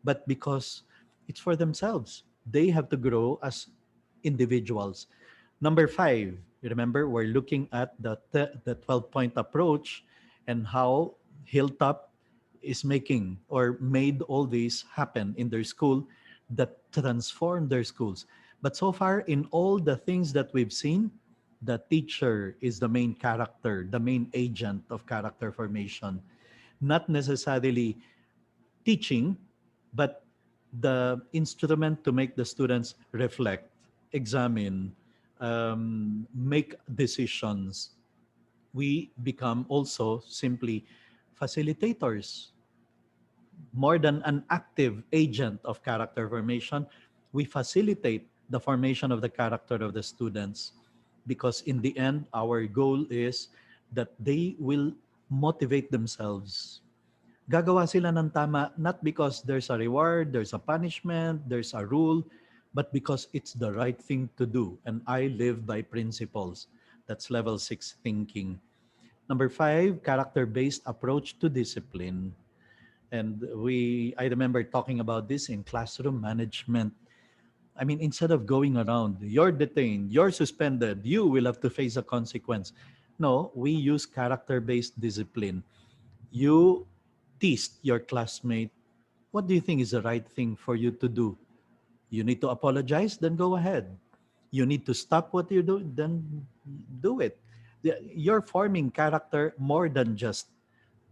but because it's for themselves. They have to grow as individuals. Number five, you remember we're looking at the 12-point approach and how Hilltop is making or made all this happen in their school that transformed their schools. But so far, in all the things that we've seen, the teacher is the main character, the main agent of character formation, not necessarily teaching, but the instrument to make the students reflect, examine, make decisions. We become also simply facilitators. More than an active agent of character formation, we facilitate the formation of the character of the students because in the end, our goal is that they will motivate themselves. Gagawa sila ng tama not because there's a reward, there's a punishment, there's a rule, but because it's the right thing to do. And I live by principles. That's level 6 thinking. Number 5, character-based approach to discipline. And I remember talking about this in classroom management. I mean, instead of going around, you're detained, you're suspended, you will have to face a consequence. No, we use character-based discipline. You teased your classmate. What do you think is the right thing for you to do? You need to apologize, then go ahead. You need to stop what you do, then do it. You're forming character more than just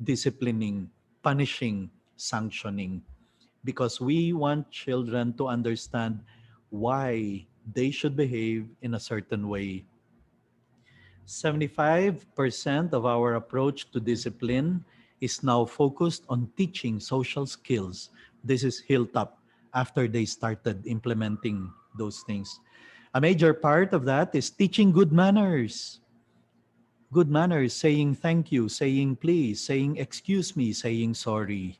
disciplining, punishing, sanctioning, because we want children to understand why they should behave in a certain way. 75% of our approach to discipline is now focused on teaching social skills. This is Hilltop after they started implementing those things. A major part of that is teaching good manners. Good manners, saying thank you, saying please, saying excuse me, saying sorry.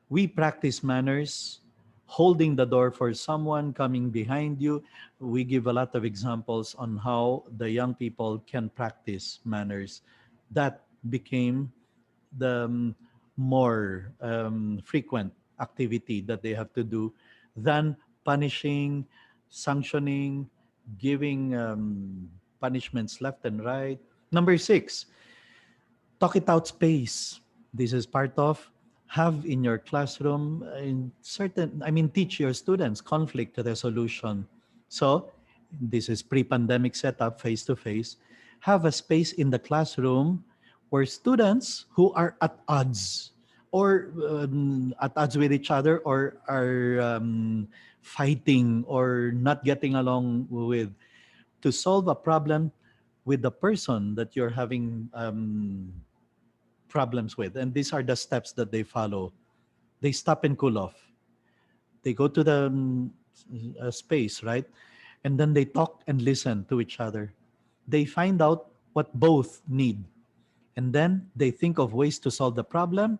We practice manners, holding the door for someone coming behind you. We give a lot of examples on how the young people can practice manners. That became the more frequent activity that they have to do than punishing, sanctioning, giving punishments left and right. Number 6, talk it out space. This is part of have in your classroom in certain, I mean, teach your students conflict resolution. So this is pre-pandemic setup, face to face. Have a space in the classroom where students who are at odds or at odds with each other or are fighting or not getting along with, to solve a problem with the person that you're having problems with. And these are the steps that they follow. They stop and cool off. They go to the space, right? And then they talk and listen to each other. They find out what both need. And then they think of ways to solve the problem.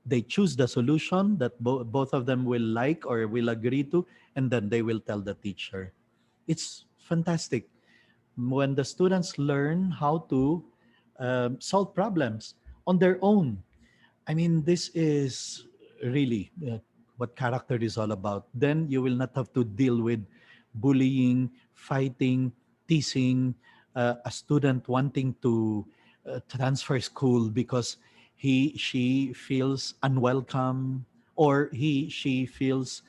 They choose the solution that both of them will like or will agree to. And then they will tell the teacher. It's fantastic when the students learn how to solve problems on their own. I mean, this is really what character is all about. Then you will not have to deal with bullying, fighting, teasing, a student wanting to transfer school because she feels unwelcome or she feels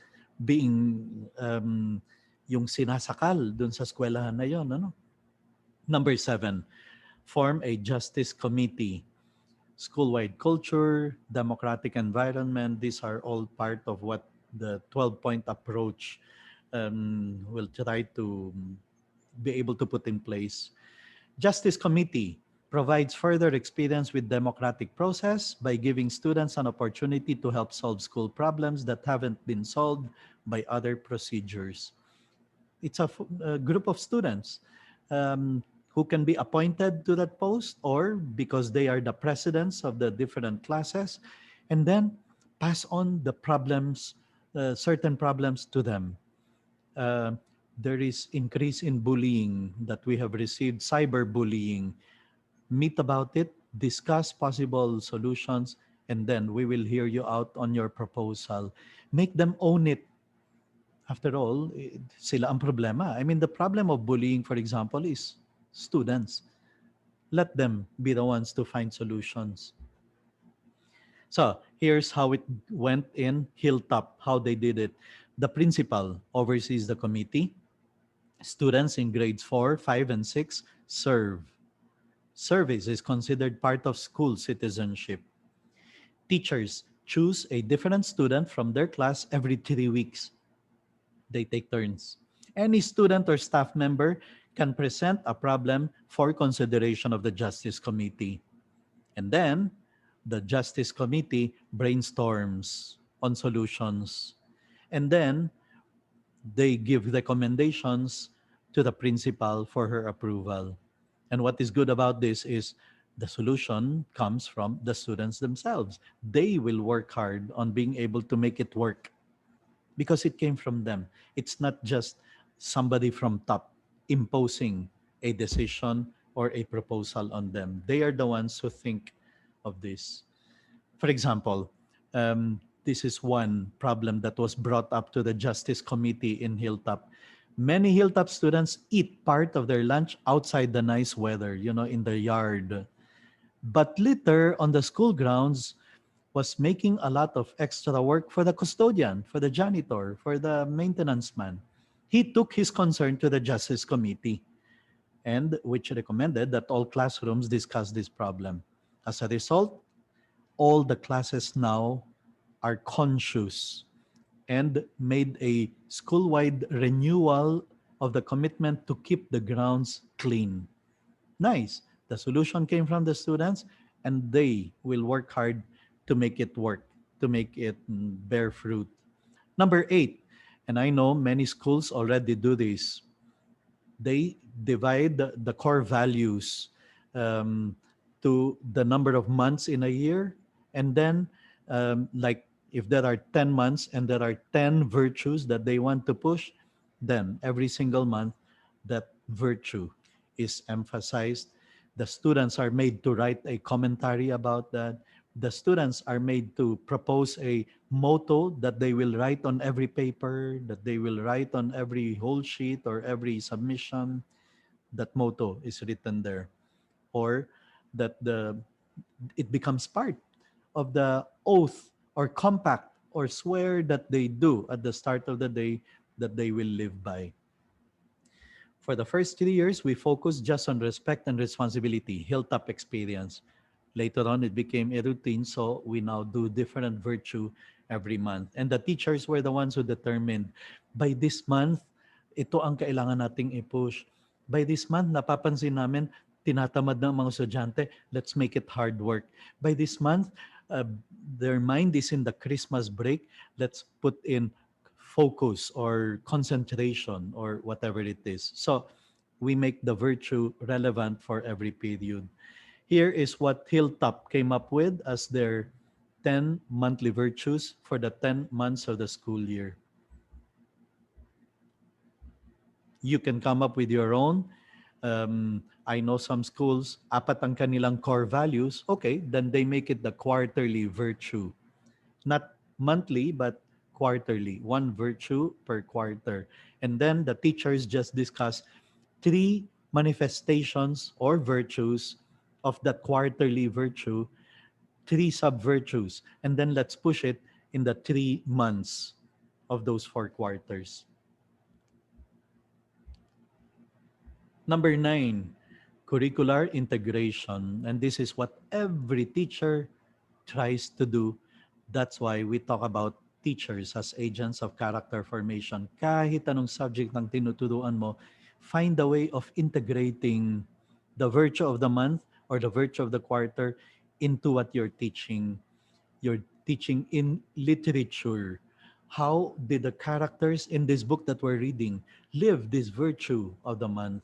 being yung sinasakal dun sa eskwelahan na yon, ano? Number 7, form a justice committee. School-wide culture, democratic environment, these are all part of what the 12-point approach will try to be able to put in place. Justice Committee provides further experience with democratic process by giving students an opportunity to help solve school problems that haven't been solved by other procedures. It's a group of students who can be appointed to that post or because they are the presidents of the different classes, and then pass on the problems, certain problems to them. Uh, there is increase in bullying that we have received, cyberbullying. Meet about it, discuss possible solutions, and then we will hear you out on your proposal. Make them own it. After all, sila ang problema. I mean, the problem of bullying, for example, is students. Let them be the ones to find solutions. So here's how it went in Hilltop, how they did it. The principal oversees the committee. Students in grades 4, 5, and 6 serve. Service is considered part of school citizenship. Teachers choose a different student from their class every 3 weeks. They take turns. Any student or staff member can present a problem for consideration of the Justice Committee. And then the Justice Committee brainstorms on solutions. And then they give recommendations to the principal for her approval. And what is good about this is the solution comes from the students themselves. They will work hard on being able to make it work because it came from them. It's not just somebody from top imposing a decision or a proposal on them. They are the ones who think of this. For example, this is one problem that was brought up to the Justice Committee in Hilltop. Many Hilltop students eat part of their lunch outside the nice weather, in the yard. But litter on the school grounds was making a lot of extra work for the custodian, for the janitor, for the maintenance man. He took his concern to the Justice Committee, and which recommended that all classrooms discuss this problem. As a result, all the classes now are conscious and made a school-wide renewal of the commitment to keep the grounds clean. Nice. The solution came from the students, and they will work hard to make it work, to make it bear fruit. Number 8, and I know many schools already do this, they divide the core values um, to the number of months in a year. And then, like, if there are 10 months and there are 10 virtues that they want to push, then every single month, that virtue is emphasized. The students are made to write a commentary about that. The students are made to propose a motto that they will write on every paper, that they will write on every whole sheet or every submission. That motto is written there. Or that it becomes part of the oath or compact or swear that they do at the start of the day that they will live by. For the first 3 years, we focused just on respect and responsibility, hilltop experience. Later on, it became a routine, so we now do different virtue every month. And the teachers were the ones who determined, by this month, ito ang kailangan nating i-push. By this month, napapansin namin, tinatamad ng mga estudyante, let's make it hard work. By this month, their mind is in the Christmas break, let's put in focus or concentration or whatever it is. So we make the virtue relevant for every period. Here is what Hilltop came up with as their 10 monthly virtues for the 10 months of the school year. You can come up with your own. I know some schools, apat ang kanilang core values. Okay, then they make it the quarterly virtue. Not monthly, but quarterly. One virtue per quarter. And then the teachers just discuss 3 manifestations or virtues of that quarterly virtue, 3 sub-virtues. And then let's push it in the 3 months of those 4 quarters. Number 9, curricular integration. And this is what every teacher tries to do. That's why we talk about teachers as agents of character formation. Kahit anong subject ng tinuturuan mo, find a way of integrating the virtue of the month or the virtue of the quarter into what you're teaching. You're teaching in literature. How did the characters in this book that we're reading live this virtue of the month?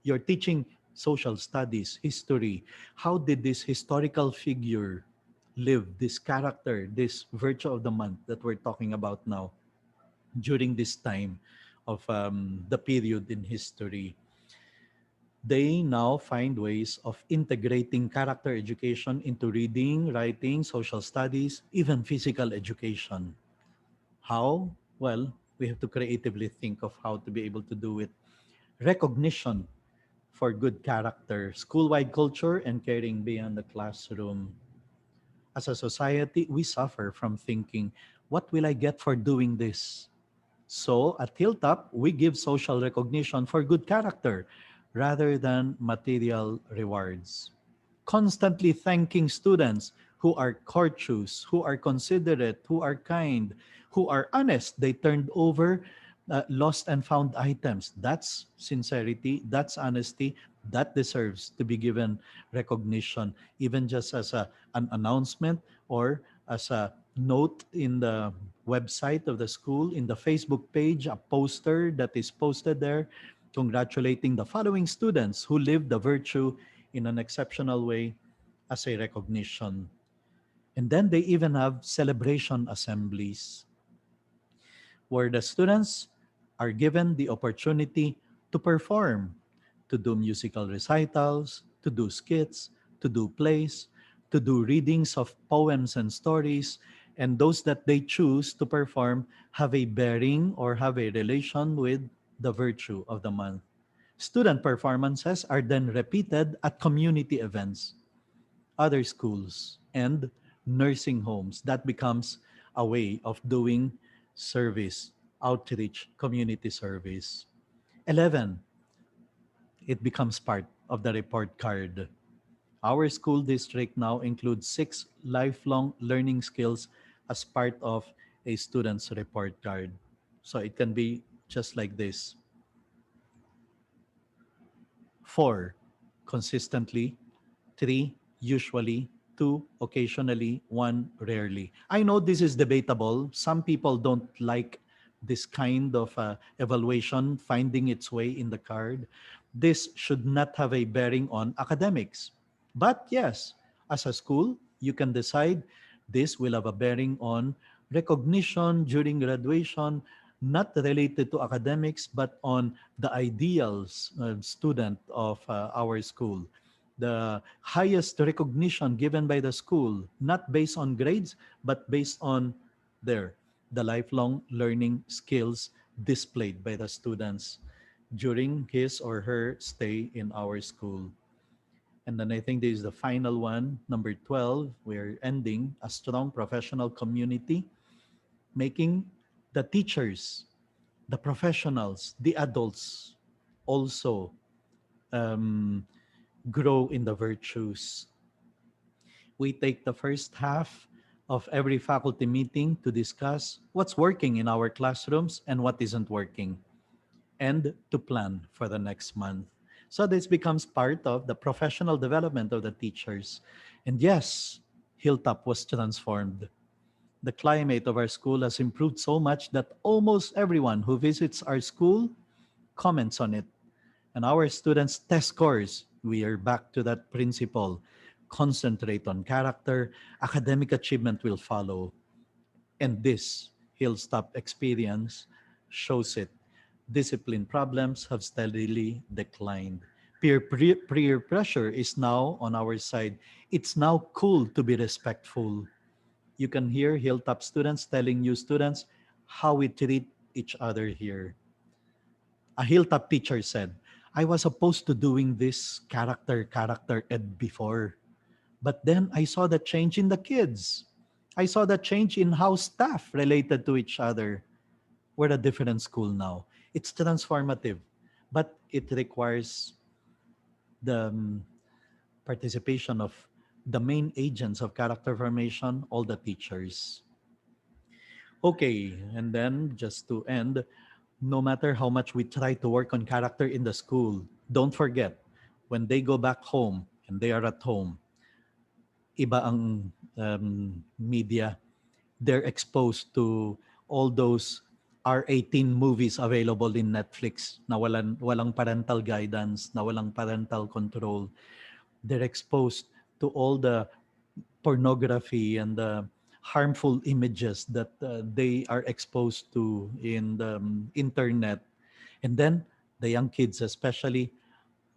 You're teaching social studies, history. How did this historical figure live this character, this virtue of the month that we're talking about now during this time of the period in history? They now find ways of integrating character education into reading, writing, social studies, even physical education. How? Well, We have to creatively think of how to be able to do it. Recognition for good character, school-wide culture, and caring beyond the classroom. As a society, we suffer from thinking, what will I get for doing this? So at Hilltop, we give social recognition for good character rather than material rewards. Constantly thanking students who are courteous, who are considerate, who are kind, who are honest. They turned over lost and found items. That's sincerity, that's honesty, that deserves to be given recognition, even just as an announcement or as a note in the website of the school, in the Facebook page, a poster that is posted there congratulating the following students who lived the virtue in an exceptional way as a recognition. And then they even have celebration assemblies where the students are given the opportunity to perform, to do musical recitals, to do skits, to do plays, to do readings of poems and stories, and those that they choose to perform have a bearing or have a relation with the virtue of the month. Student performances are then repeated at community events, other schools, and nursing homes. That becomes a way of doing service, outreach, community service. 11, it becomes part of the report card. Our school district now includes 6 lifelong learning skills as part of a student's report card. So it can be just like this: 4, consistently; 3, usually; 2, occasionally; 1, rarely. I know this is debatable. Some people don't like this kind of evaluation finding its way in the card. This should not have a bearing on academics. But yes, as a school, you can decide this will have a bearing on recognition during graduation, not related to academics, but on the ideals student of our school. The highest recognition given by the school, not based on grades, but based on their the lifelong learning skills displayed by the students during his or her stay in our school. And then I think this is the final one, number 12. We're ending a strong professional community, making the teachers, the professionals, the adults also um, grow in the virtues. We take the first half of every faculty meeting to discuss what's working in our classrooms and what isn't working, and to plan for the next month. So this becomes part of the professional development of the teachers. And yes, Hilltop was transformed. The climate of our school has improved so much that almost everyone who visits our school comments on it. And our students' test scores, we are back to that principle. Concentrate on character, academic achievement will follow. And this Hilltop experience shows it. Discipline problems have steadily declined. Peer pressure is now on our side. It's now cool to be respectful. You can hear Hilltop students telling new students how we treat each other here. A Hilltop teacher said, I was opposed to doing this character ed before. But then I saw the change in the kids. I saw the change in how staff related to each other. We're a different school now. It's transformative, but it requires the participation of the main agents of character formation, all the teachers. Okay, and then just to end, no matter how much we try to work on character in the school, don't forget, when they go back home and they are at home, iba ang media. They're exposed to all those R18 movies available in Netflix na walang parental guidance, na walang parental control. They're exposed to all the pornography and the harmful images that they are exposed to in the internet. And then the young kids especially,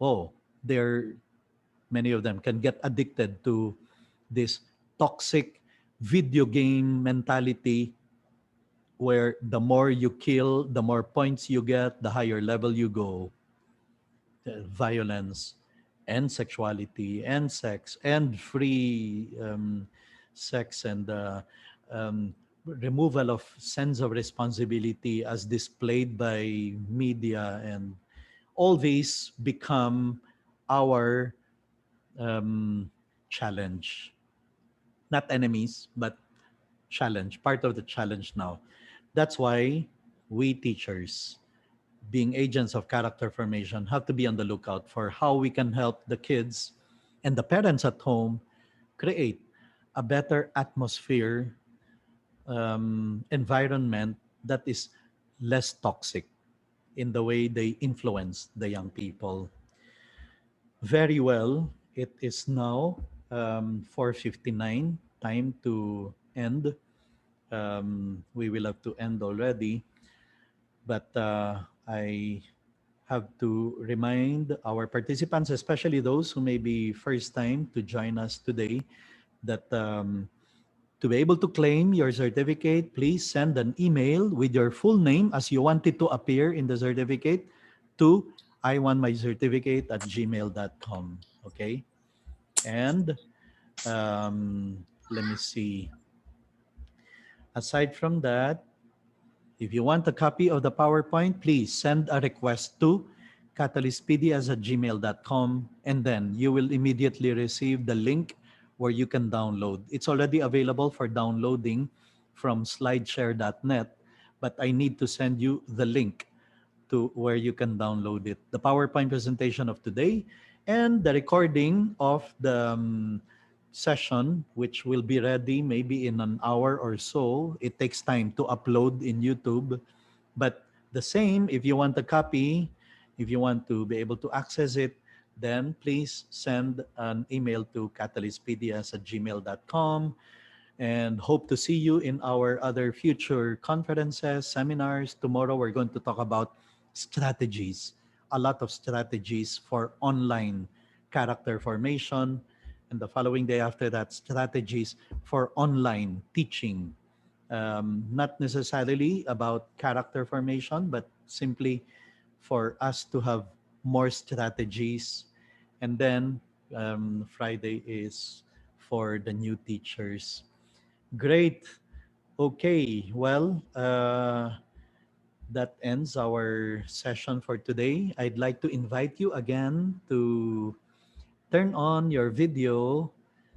oh, they're many of them can get addicted to this toxic video game mentality where the more you kill, the more points you get, the higher level you go. Violence and sexuality and sex and free sex and removal of sense of responsibility as displayed by media, and all these become our um, challenge, not enemies but challenge, part of the challenge now. That's why we teachers, being agents of character formation, have to be on the lookout for how we can help the kids and the parents at home create a better atmosphere, environment that is less toxic in the way they influence the young people. Very well. It is now 4:59. Time to end. We will have to end already, but I have to remind our participants, especially those who may be first time to join us today, that to be able to claim your certificate, please send an email with your full name as you want it to appear in the certificate to I want my certificate at gmail.com. Okay. And let me see. Aside from that, if you want a copy of the PowerPoint, please send a request to catalystpds@gmail.com, and then you will immediately receive the link where you can download. It's already available for downloading from slideshare.net, but I need to send you the link to where you can download it. The PowerPoint presentation of today and the recording of the session, which will be ready maybe in an hour or so. It takes time to upload in YouTube. But the same, if you want a copy, if you want to be able to access it, then please send an email to catalystpds@gmail.com, and hope to see you in our other future conferences, seminars. Tomorrow, we're going to talk about strategies, a lot of strategies for online character formation. And the following day after that, strategies for online teaching. Not necessarily about character formation, but simply for us to have more strategies. And then Friday is for the new teachers. Great. Okay. Well, that ends our session for today. I'd like to invite you again to turn on your video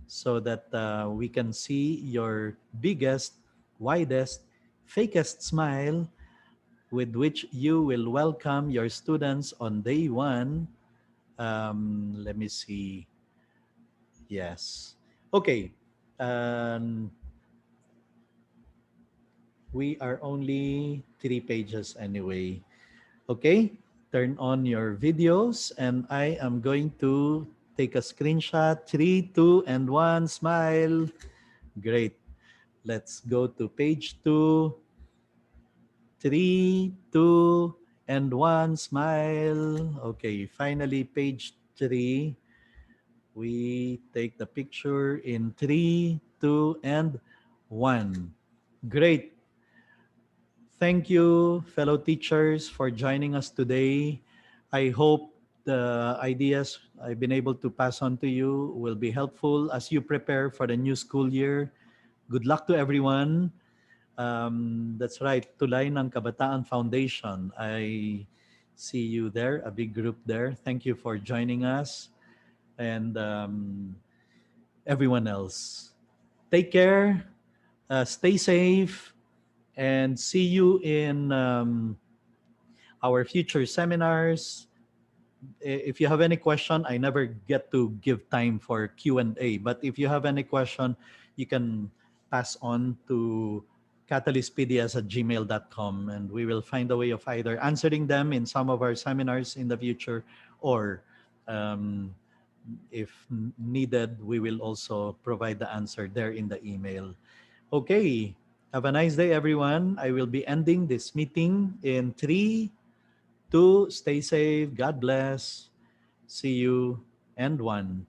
so that we can see your biggest, widest, fakest smile with which you will welcome your students on day one. Let me see. Yes. Okay. Um, we are only 3 pages anyway. Okay, turn on your videos and I am going to take a screenshot. 3, 2, and 1, smile. Great. Let's go to page 2. 3, 2, and 1, smile. Okay, finally, page 3. We take the picture in 3, 2, and 1. Great. Thank you, fellow teachers, for joining us today. I hope the ideas I've been able to pass on to you will be helpful as you prepare for the new school year. Good luck to everyone. That's right, Tulay ng Kabataan Foundation. I see you there, a big group there. Thank you for joining us. And everyone else, take care, stay safe, and see you in our future seminars. If you have any question, I never get to give time for Q&A, but if you have any question, you can pass on to catalystpds@gmail.com, and we will find a way of either answering them in some of our seminars in the future, or um, if needed, we will also provide the answer there in the email. Okay, have a nice day, everyone. I will be ending this meeting in 3, 2, stay safe, God bless, see you, and 1.